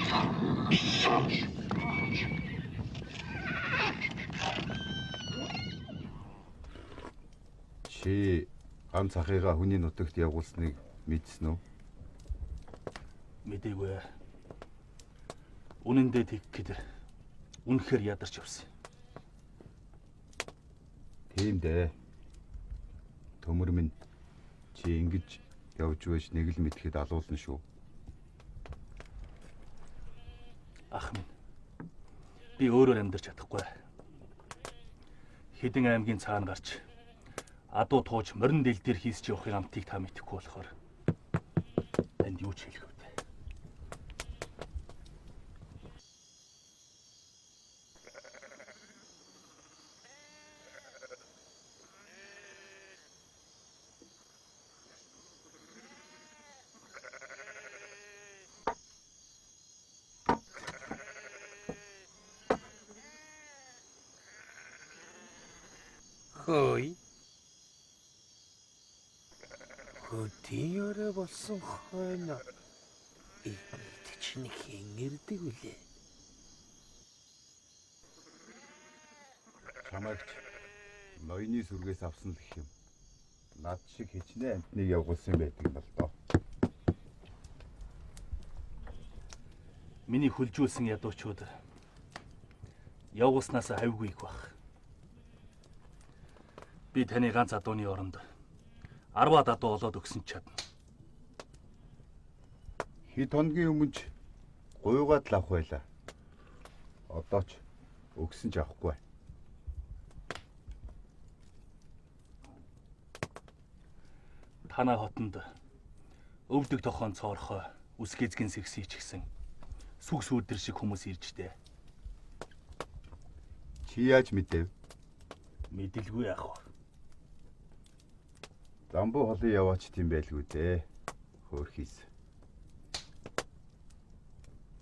S9: ганц ахыгаа хүний нутагт явуулсныг мэдсэн үү?
S12: Мэдээгүй. Үнэн дээр тэггээд үнэхээр ядарч явсан.
S9: Тийм дээ. Төмөр минь чи ингэж явж байж нэг л мэдхэд алуулна шүү.
S12: Ах минь. Би өөрөөр амьдарч чадахгүй. Хэдэн аймгийн цаана гарч адуу тууж морин дэл дээр хийсч явахын амтыг та мэдэхгүй болохоор танд юу ч хэлэх вэ?
S10: Хөөе. Хөдийөрөө болсон хойно энд чинь хэн ирдэг үлээ?
S9: Чамайг ноёны сүргээс авсан л гэх юм. Над шиг хичнээн амтныг явуулсан байдаг юм бол доо.
S12: Миний хүлжүүлсэн ядуучууд явуулснаас хавьгүй их баг. Би таны ганц адууны оронд 10 адуу олоод өгсөн ч чадна.
S9: Хэд хоногийн өмнө ч гуйгаад л авах байлаа. Одоо ч өгсөн ч авахгүй.
S12: Танай хотонд өвдөг тохон цоорхой үсгэзгэн сэгсий ч гэсэн сүг сүудэр шиг хүмүүс ирж дээ.
S9: Чи яаж мэдэв?
S12: Мэдэлгүй яах вэ?
S9: Замбуу холын яваач тийм байлгүй дээ. Хөөрхийс.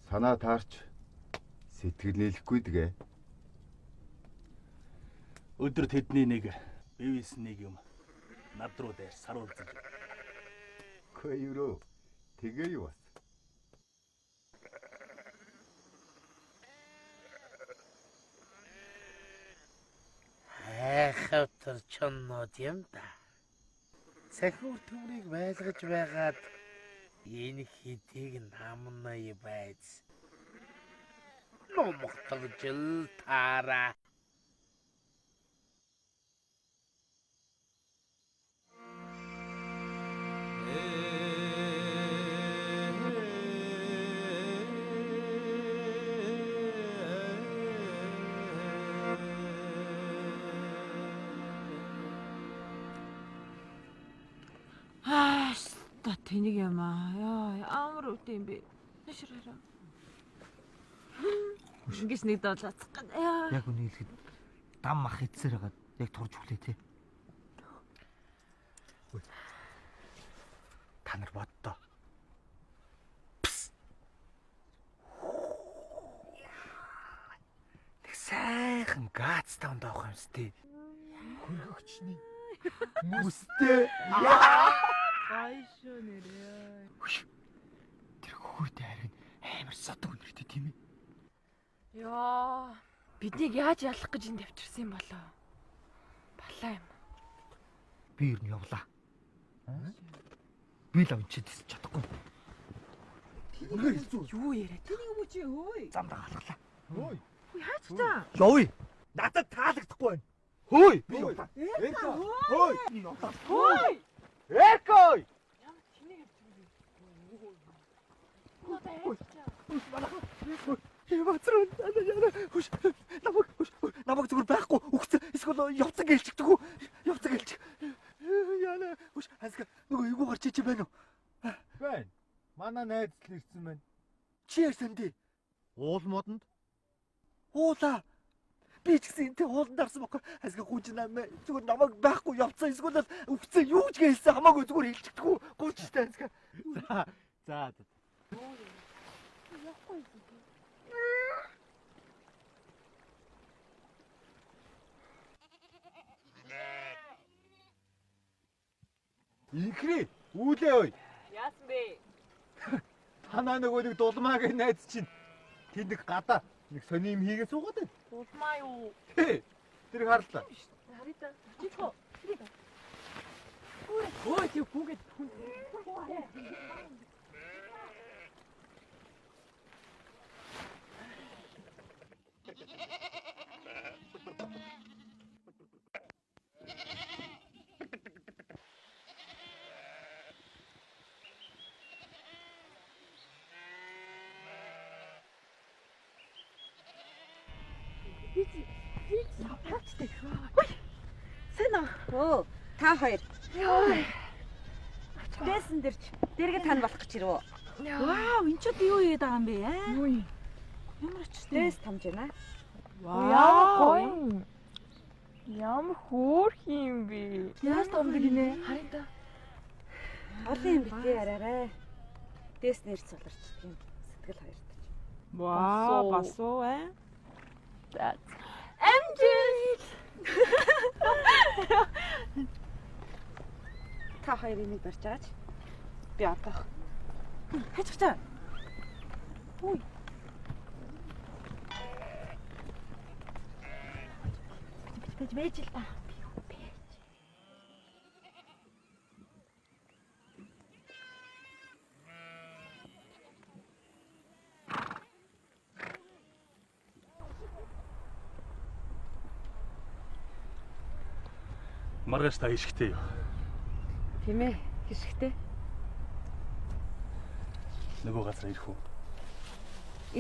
S9: Санаа таарч сэтгэл нийлэхгүй дэгэ.
S12: Өдөр тэдний нэг бивээс нэг юм над руу дээр саруулзаж.
S9: Хөөе юу? Тэгээ юу бас?
S10: Хавтар чоннод юм да. Сахиур төмрийг байлгаж байгаад энэ хэдийг намнаа байц. Номхтолжил таараа.
S2: Та тэнийг юм аа. Яа, амар өвдөө юм бэ. Нэшрээрээ. Шингээс нэг доо цацах гээд.
S4: Яг үнийг хэлэхэд дам мах эдсээр хагаад яг турж хүлээ те. Та нар боддоо. Нэг сайхан гац тавнд авах юмстэй. Хөргөгчний мүстэй.
S2: Гайшоо нэрээ.
S4: Тэр хөхөртэй харин амар содог нэртэй тийм ээ.
S6: Яа, биднийг яаж ялах гэж энд авчирсан юм болоо? Балаа юм.
S4: Би юу явлаа. Би л авчиж чадахгүй.
S2: Юу яриа? Тэнийг юм уу чи хөөе?
S4: Замдаа халахлаа.
S2: Хөөе хаач та?
S4: Явъя. Надад таалагдахгүй байна. Хөөе. Би явлаа. Эка. Хөөе. Би явлаа.
S2: Хөөе.
S4: Экой! Яваатраа намайг зүгээр байхгүй үхсэн эсвэл явцаг ээлждэг үү? Явцаг ээлж. Яна хүш хасга нөгөө эйгүү гарч ичээ байна уу?
S9: Байна. Манай найз л ирсэн байна.
S4: Чи ярьсан дээ.
S9: Уул модонд
S4: Уулаа. Би ч гэсэн энэ ууланд дарсан байхгүй. Хасга гүнж намайг зүгээр намайг байхгүй явцсан эсвэл үхсэн юу ч гэлсэн хамаагүй зүгээр ээлждэг үү? Гүнж тань хасга.
S9: За.
S2: Яахгүй.
S9: Инхри үүлээ ой.
S2: Яасан бэ?
S4: Танаа нөгөө нэг дулмаагийн найз чинь тэнд гадаа нэг сони юм хийгээ суугаад байна.
S6: Улмаа юу?
S4: Тий. Тэрийг харлаа.
S6: Харин чичгөө. Ой, юу гүгээд.
S2: Оо, та хоёр. Дэсэн дэрч дэрэг тань болох гэж ирв. Вау, энэ ч юу ийд байгаа юм бэ? Юу юм? Ямар ч дэс тамж байна.
S6: Вау. Ямар хөөх юм бэ? Яаж томдог гинэ? Харин та.
S2: Олон юм битээ араарай. Дэс нэрч солирчдаг юм. Сэтгэл хоёртож.
S6: Вау, басуу That's amazing.
S2: Та хоёр энийг барьж байгаач. Би одоо. Хэж чаа. Үй. Байж л та.
S12: Маргааш та ишгтэй юу?
S2: Тийм ээ, хишгтэй.
S12: Нөгөө газар ирэх үү?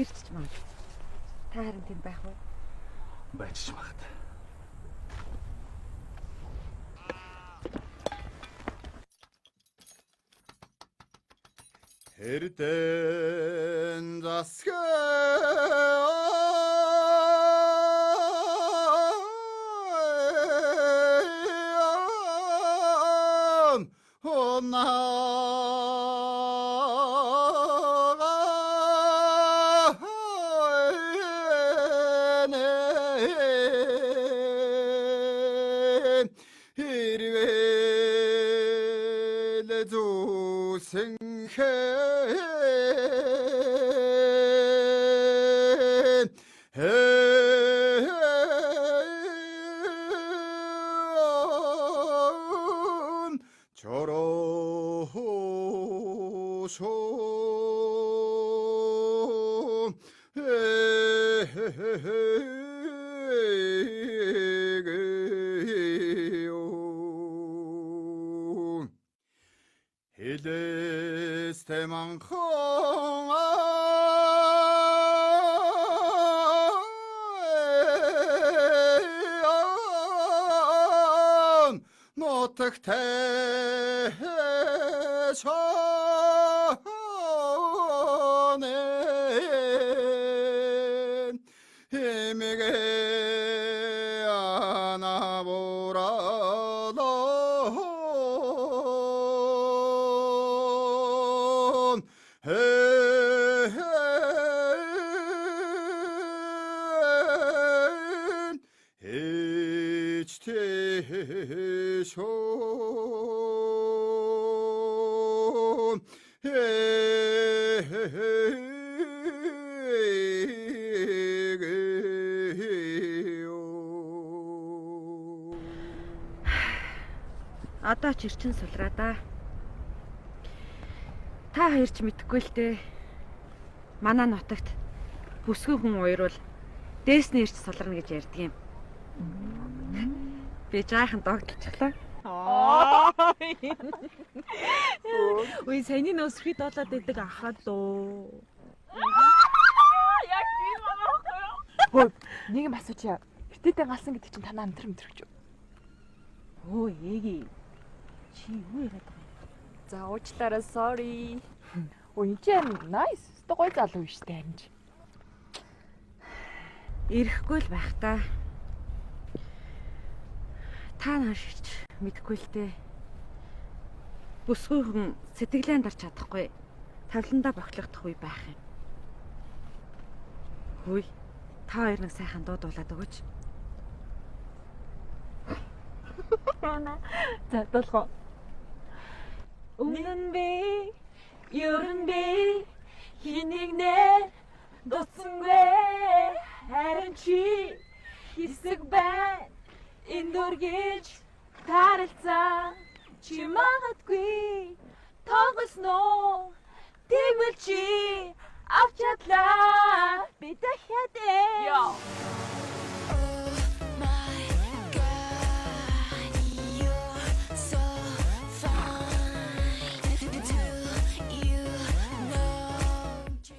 S2: Ирчих магадгүй. Та харин тэнд байх уу?
S12: Байчих магад.
S9: Хэрдэн засгэн Хэлэстэй манхан нотагтай шонэ хэмэгэ анаборалон
S2: Одоо ч ирчин сулраа да. Та хоёр ч мэдэхгүй л дээ. Манай нутагт бүсгүй хүн уйрвал дээсний ирч сулрна гэж ярьдаг юм. Би жаахан догдолчихлоо. Ой, саяны нөөсрөхөд болоод идэг ахад дөө.
S6: Яг тийм байна. Нэг юм асууч. Битээтэй галсан гэдэг чинь танаа амтэр мэдрэгч үү?
S2: Өө, эegi. Чи юу яриад байгаа юм?
S6: За уучлаарай, sorry. Ой, чи nice. Гой залуу биш үү харин чи.
S2: Ирэхгүй л байх та. Та наашч мэдхгүй л дээ. Бүсгүй хүн сэтгэлээ дарч чадахгүй. Тавландаа бохлогдох үе байх юм. Хүй, та хоёр нэг сайхан дуудуулаад өгөөч.
S6: За, дуулах.
S2: Өмнө нь би, ерөн би,
S6: Хэнийг нэ дуцсангүй харин чи хэсэг байна энэ дүргэж таралцаа чи магадгүй тоглосноо тэгвэл чи авч чадлаа би дахиад ёо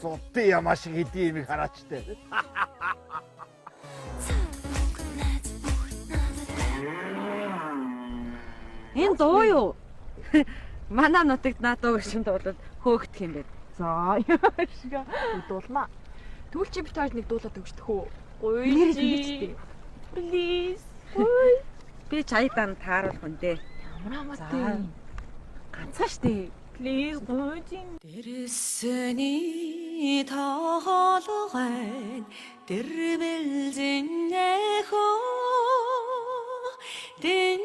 S10: зодтой ямаа шиг хэдий юм хараач тээ.
S2: Энэ дуу юу? Манай нутагт наадуу гişin дуулаад хөөгдөх юм бэ. За яашгаа дуулмаа.
S6: Тэгвэл чи бит хоёр нэг дуулаад өгч төхөө.
S2: Нэр
S6: Гуйжи.
S2: хэлчихтэй.
S6: Please.
S2: Би чаядан тааруулах үндэ.
S6: Ямар
S2: За.
S6: амттай.
S2: Ганцхан штэ.
S6: Please гуйжи.
S1: Тэрсэний тоолгойн тэрбэлзэнэхөө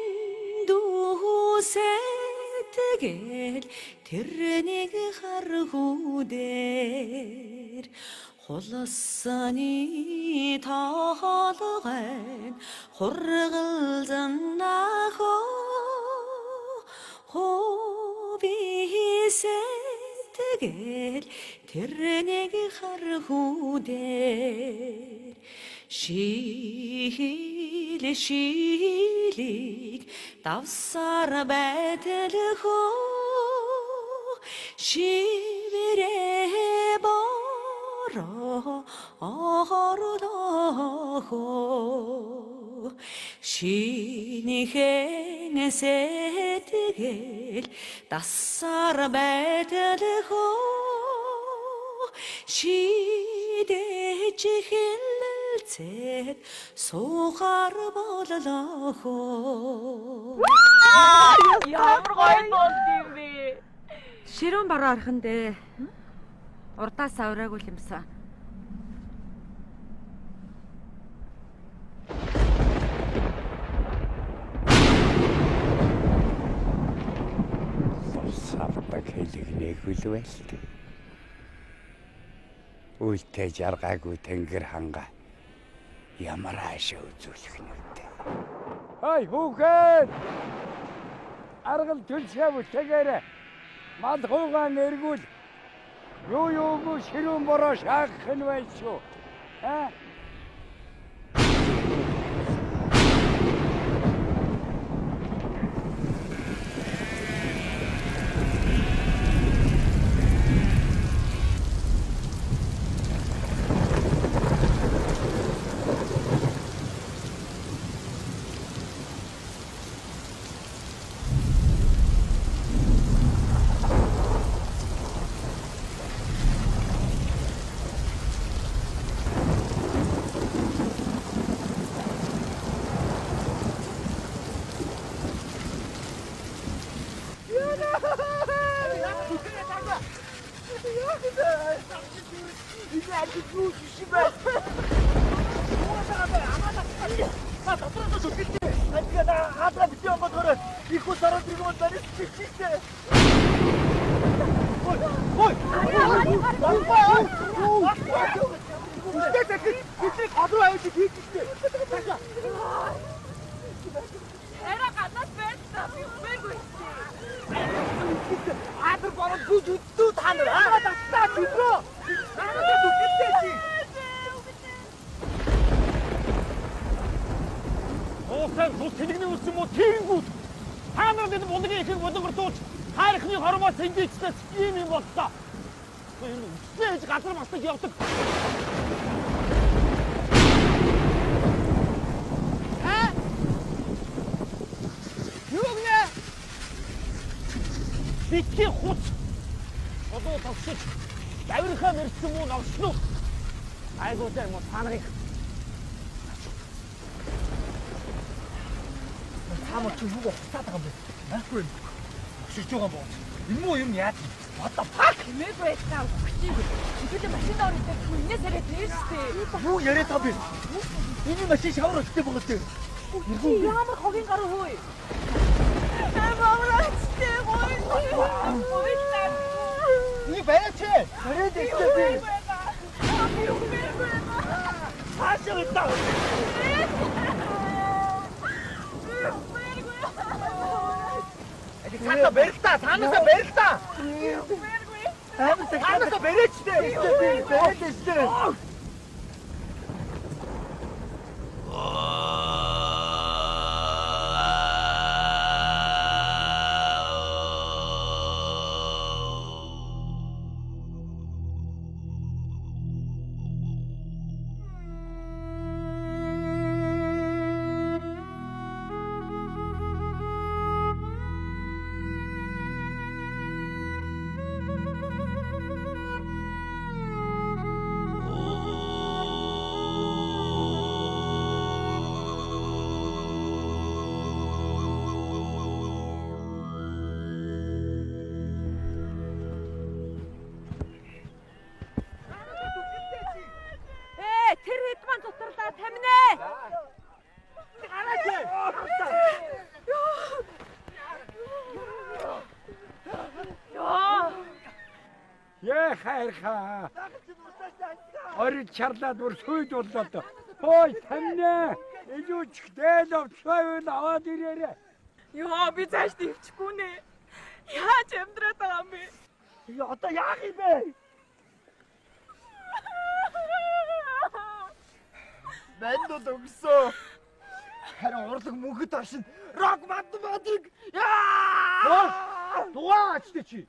S1: дэндүүсэтгэл тэрнийг хархүүдээр хулсаны тоолгойн хургалзанахөө хобисэтгэл тэрнийг хархүүдээр шилийг давсаар байтлахөө шивэрээ бороо орлохоо шинийхэн сэтгэл дасаар байтлахөө шидэж хэлэлцээд суухаар боллохоо
S6: Ямар гоё болд юм бэ?
S2: Ширүүн баруу архан дээ. Урдаас авраагүй юмсан.
S8: Савдаг хэлэгнээ хүлвэлт. Үлтэй жаргаагүй тэнгэр хангаа ямар хаашаа үзүүлэх нүдтэй. Хай хүүхэд! Аргал төлсгөө бүтээгээрэй. Мал хуугаан эргүүл. Юу юугүй ширүүн бороо шаах нь байж шүү.
S5: Битгий хуц. Одоо тавшиж давирхаа мэрсэн муу навшнуу. Айгуу зэр мо танарыг.
S4: Таамаг чи юуг хуцаад байгаа юм бэ? Наагүй юм. Өшөж байгаа юм боо. Энэ муу юм яаж? Одоо пак
S6: Нэмэг байцгаа өгчийг. Ихэдэ машин доор идэх хүн инээс яриад нэрстэй.
S4: юу яриад байгаа бэ? Энэ машин шавар өчтэй байгаа дээ.
S6: Ямар хогийн гаруу хөөе. Амарчтэй гоё.
S4: Нэг бариач. Бариад ихтэй. Хаашаа идэх. Танаа барилтаа, танаасаа барилтаа. Танаасаа бариачтэй. Бариачтэй.
S2: Тэр хэд маань тутарлаа таминаа.
S4: Гараач.
S8: Яа хайрхаа. Орид чарлаад бүр сүйд боллоо. Хой тамнаа. Ижүүч дээл авчихвал аваад ирээрээ.
S6: Йоо би цааш дэвчихгүй нэ. Яаж амьдраад байгаа юм бэ?
S4: Одоо яах юм бэ? Бэндод өгсөн. Харин урлаг мөнхөд оршин рок математик. Яа! Дугаач чи.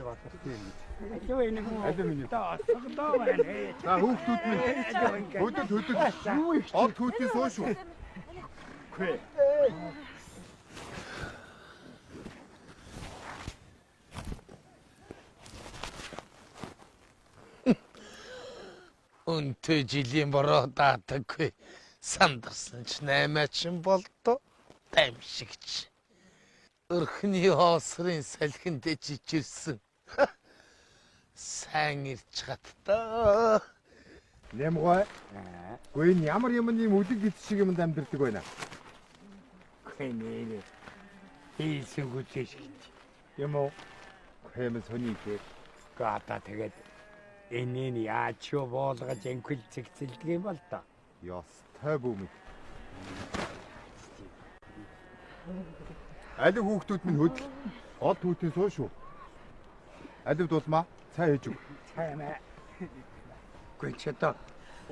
S8: Батартай. Алуу энэ мөн. Алуу минь. Тасглаа байна.
S9: За хүүхдүүд минь хөдөл юу их од хүүхдийн суу шүү.
S4: Хөөе.
S10: Өнтөө жилийн бороо даатаггүй сандарсан ч 8 болдоо дамжигч. Өрхний хоосрын салхинд жижирсэн. Сайн ирж гатта.
S9: Нэмгой. Гүй энэ ямар юм ийм үлэг гис шиг юмд амьдэрдэг байна.
S8: Гүй нэ. Хийсэн хүчээш гэж.
S9: Юм уу? Хэмээн сони их.
S8: Гата тэгээд энийн яач юу болгож энхэл цэгцэлдэг юм бол та.
S9: Ёстой бүмэг. Алив хүүхдүүд минь хөдөл. Од хүүхдийн суу шүү. Алив дулмаа цай хийж өг.
S8: Цай мэ. Гүй ч одоо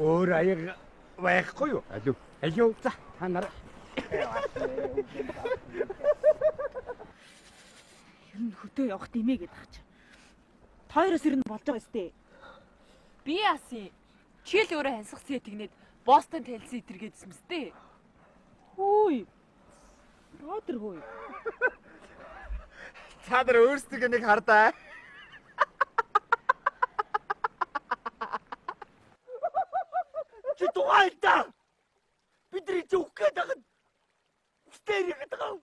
S8: өөр аяг байхгүй юу?
S9: Алив.
S8: Алив за та нар.
S2: Ер нь хөдөө явах димээ гэдэг аач. Тойроос ирнэ болж байгаа өстэй.
S6: Би яасан? Чил өөрөө хансах сэтгнээд Бостон талсан итэргээдсэн мэт.
S2: Хөөе. Ротер хөөе.
S4: Та нар өөрсдөө нэг хардаа. Чи дугаартай. Бидний зүг гэдэг. Стери гэдэг.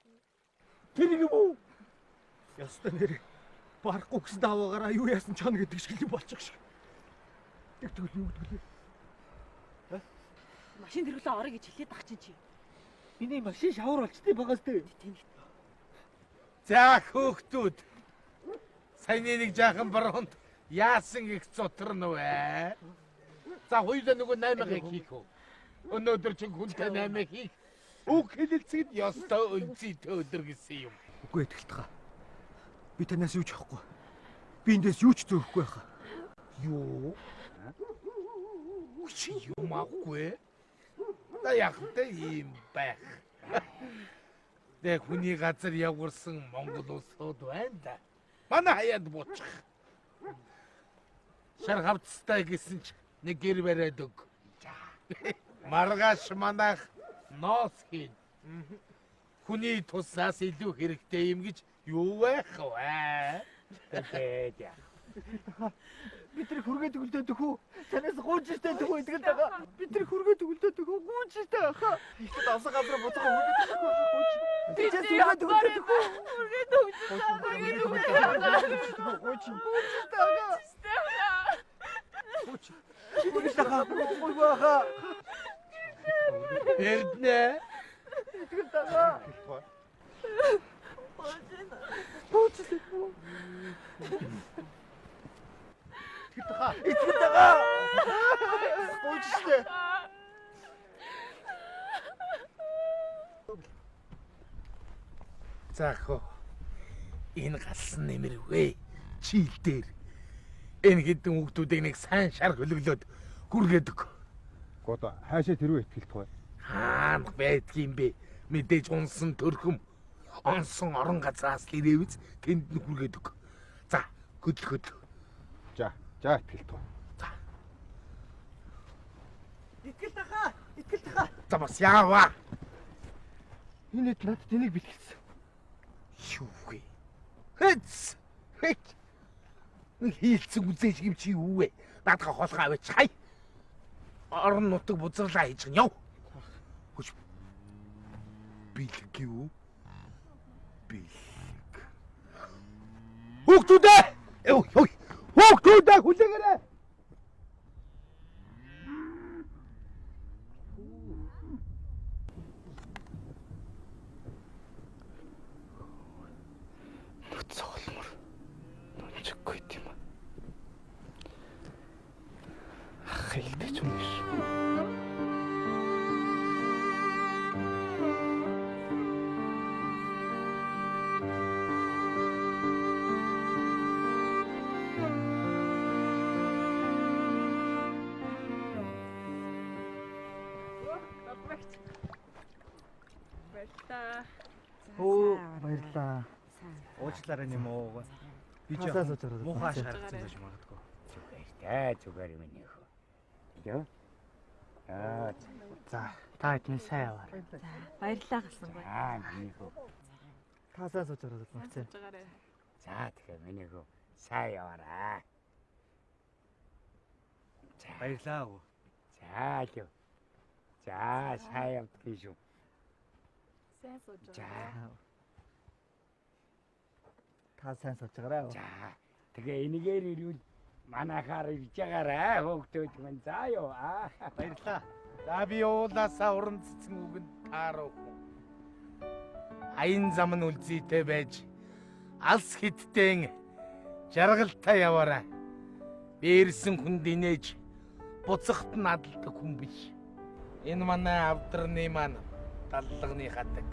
S4: Тэр юм уу? Ястаа нэр барахгүй гэсэн даваагаараа юу яасан чана гэдэг шиг юм болчих шиг. Тэгвэл юу гэдэг вэ?
S2: Машин тэрглээ орё гэж хэлээд ах чинь чи.
S4: Миний машин шавар болчтой байгаас тээ.
S10: За хөөхтүүд. Саяны нэг жаахан баруунд яасан их цоторно вэ? За хоёулаа нөгөө 8-ыг хийх үү? Өнөөдөр чи хүнтэй 8-ыг хийх. Үг хэлэлцэд ёстой өнцөйтэй өдөр гэсэн юм.
S4: Үгүй этгэлт га. Би танаас юу ч авахгүй. Би эндээс юу ч зөөхгүй байхаа.
S10: Юу? Чи юм ахгүй? Да яг тэ юм байх. Тэг хүний газар явгарсан Монгол улсууд байна да. Манай хаяад буучих. Шар хавцтай гэсэн ч нэг гэр бариад өг. Маргааш манайх ноос хийн. Хүний тусаас илүү хэрэгтэй юм гэж юу байх вэ? Тэгээд яа.
S4: Бид тэр хүргээд өгөлдөөд өгөө. Танаас гуйжтэй өгөө идэгэл байгаа. Бид тэр хүргээд өгөлдөөд өгөө гуйжтэй хаа. Ихэд авсан газар буцаа хүргээд өгөө. Би ч хүргээд өгөлдөөд өгөө. Хүргээд өгөлдөөд гуйж. Гуйж тага. Гуйгаа.
S10: Эрднэ.
S4: Идэгэл байгаа. Итгэл тагаа. Уучлаарай.
S10: Заахоо. Энэ галсан нэмэрвэ. Чийл дээр. Энэ хэдэн хүүхдүүдийг нэг сайн шар хөлөглөөд хүргээд өг.
S9: Гоо хаашаа тэрвээ итгэлтгүй.
S10: Хаана байдгийм бэ? Мэдээж унсан төрхөм. Онсон орон газраас л ирээвз тэнд нь хүргээд өг. За, хөдөлгөд.
S9: За итгэлтгүй.
S4: Итгэл тахаа.
S10: За бас яаваа.
S4: Энэ хэд надад энийг бэлгэлсэн.
S10: Юу вэ? Хэц. Нэг хийлцэн үзээж юм чи юу вэ? Наадга холгоо аваач хай. Орон нутаг бузарлаа хийж гэн яв. Хүч. Бэлэг юу? Бэлэг. Хүүхдүүдээ! Хүүхдүүдээ хүлээгээрэй.
S11: Цоолмор. Нончгүй тийм аа. Хайлтч юм биш.
S4: Баярлаа. Уучлаарай юм уу. Би ч муухай шаардсан гэж магадгүй.
S8: Зүгээр минь хөө. Йоо.
S4: За, та хэдэн сайн яваа.
S2: Баярлалаа галсан бай.
S8: Минь хөө.
S4: Та сайн сууж байгаа бол.
S8: За тэгэхээр минь хөө сайн яваарай.
S4: Баярлаа уу.
S8: За л. За сайн явдгийг шүү.
S6: Сайн сууж
S8: За.
S4: Та сайн сууж байгаарай.
S8: За. Тэгээ энийгээр ирвэл манайхаар ирж байгаарай хөөгтөөд мэн заа ёо.
S10: Баярлаа. За би уулаасаа уран цэцэн үгэнд таарав. Аян зам нь үлзийтэй байж алс хиттэй жаргалтай яваарай. Би ирсэн хүнд инээж буцахт надалдаг хүн биш. Энэ манай авдраны маань даллагны хадаг.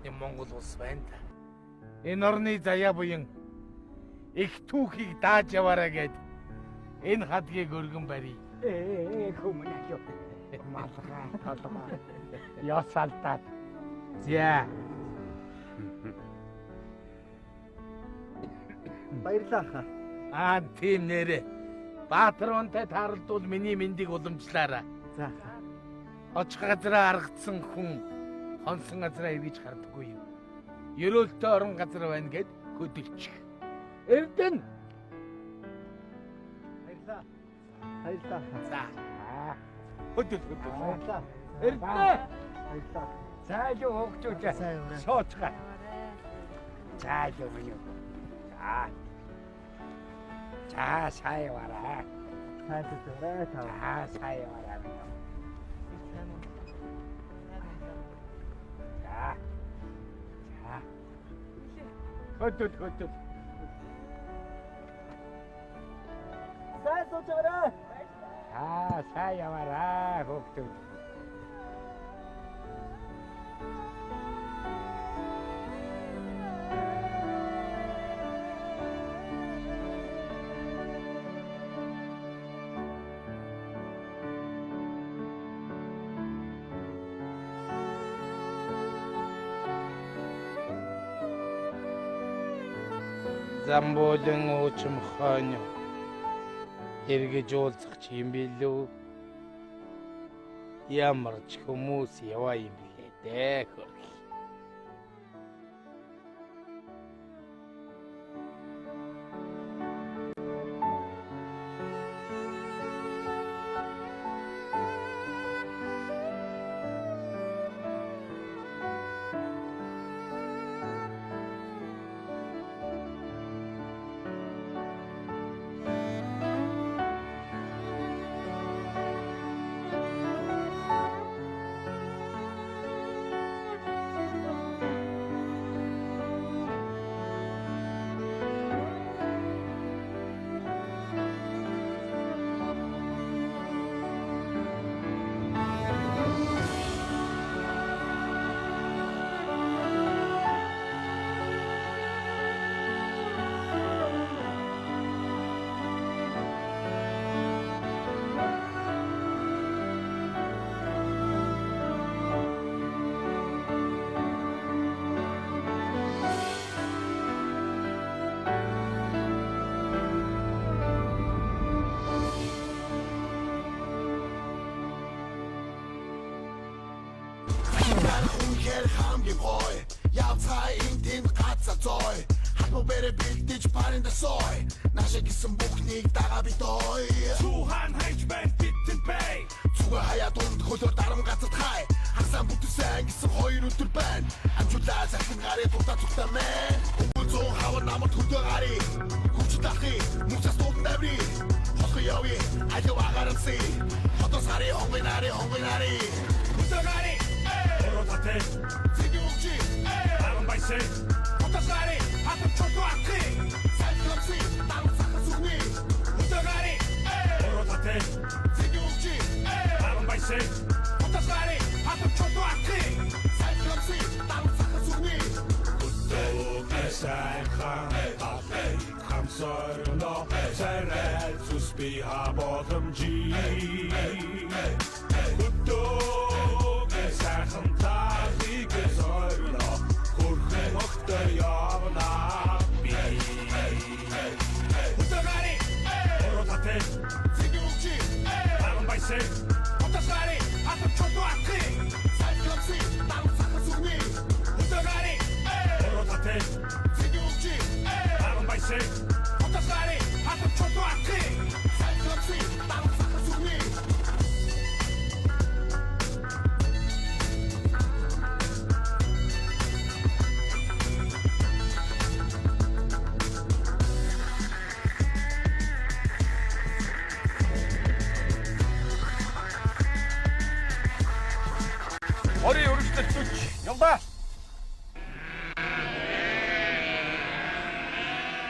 S10: Энэ Монгол улс байна да. Энэ орны заяа буян их түүхийг дааж яваарай гэд энэ хадгийг өргөн барья.
S8: Хүмүүнэ ёо. Малгай толгой. Ясалтаад.
S10: За.
S4: Баярлаа.
S10: Тийм нэрэ. Баатаронтай тааралдвал миний мэндийг уламжлаарай.
S4: За.
S10: Очих газараа аргацсан хүн хонсон газараа эргэж хардаггүй юм. Ерөөлтөй орон газар байна гэд хөдөлчих. Эрдэн.
S4: Баярлаа.
S10: За. Хөдөл.
S4: Баярлаа.
S10: Эрдэн.
S4: Баярлаа.
S8: За юу хөөгчөөч. Сууцгаа. За юу минь. За. За сайн яваарай.
S4: Сайн сууж та.
S8: За сайн яваарай. За. За. Хөдөл.
S4: Сайн сууж байгаарай.
S8: Сайн яваарай хөөгтөө.
S10: Замболын уучим хойно эргэж уулзах чи юм билүү? Ямар ч хүмүүс яваа юм билээ дээ хөрх.
S5: үнэхээр хамгийн гоё явцгаа энэ тэнд гацаа зой хатмо бэрэ бэлдэж парин дасой наша гисэн бүхнийг дагаа битой Тухан хайж байна битэн бай Цуга хаяа дунд хөлөөр дарам гацад хай хасан бүтсэн гисэн хоёр өдөр байна амжуулаа захин гарыг дутаа цугтаа мэн Зон хавар намарт хөдөө гари хүч дахи муцас дунд наври хосго яви ажив агаранси хотос хари хонгинари хөдөө гари оротате зэгүүчи арам байсэ хотос гари хатар чото акри сайклопси тав сахасугни хөдөө гари оротате зэгүүчи арам байсэ хотос гари хатар чото акри сайклопси тав сахасугни Сайн хаан апэй хамсорно сайрал зүсби хаболамжи Хөдөө сайхан таалыг зорно хөрхэн огтой явна би Хөдөө гари оротате зэгүүчи арам байсэ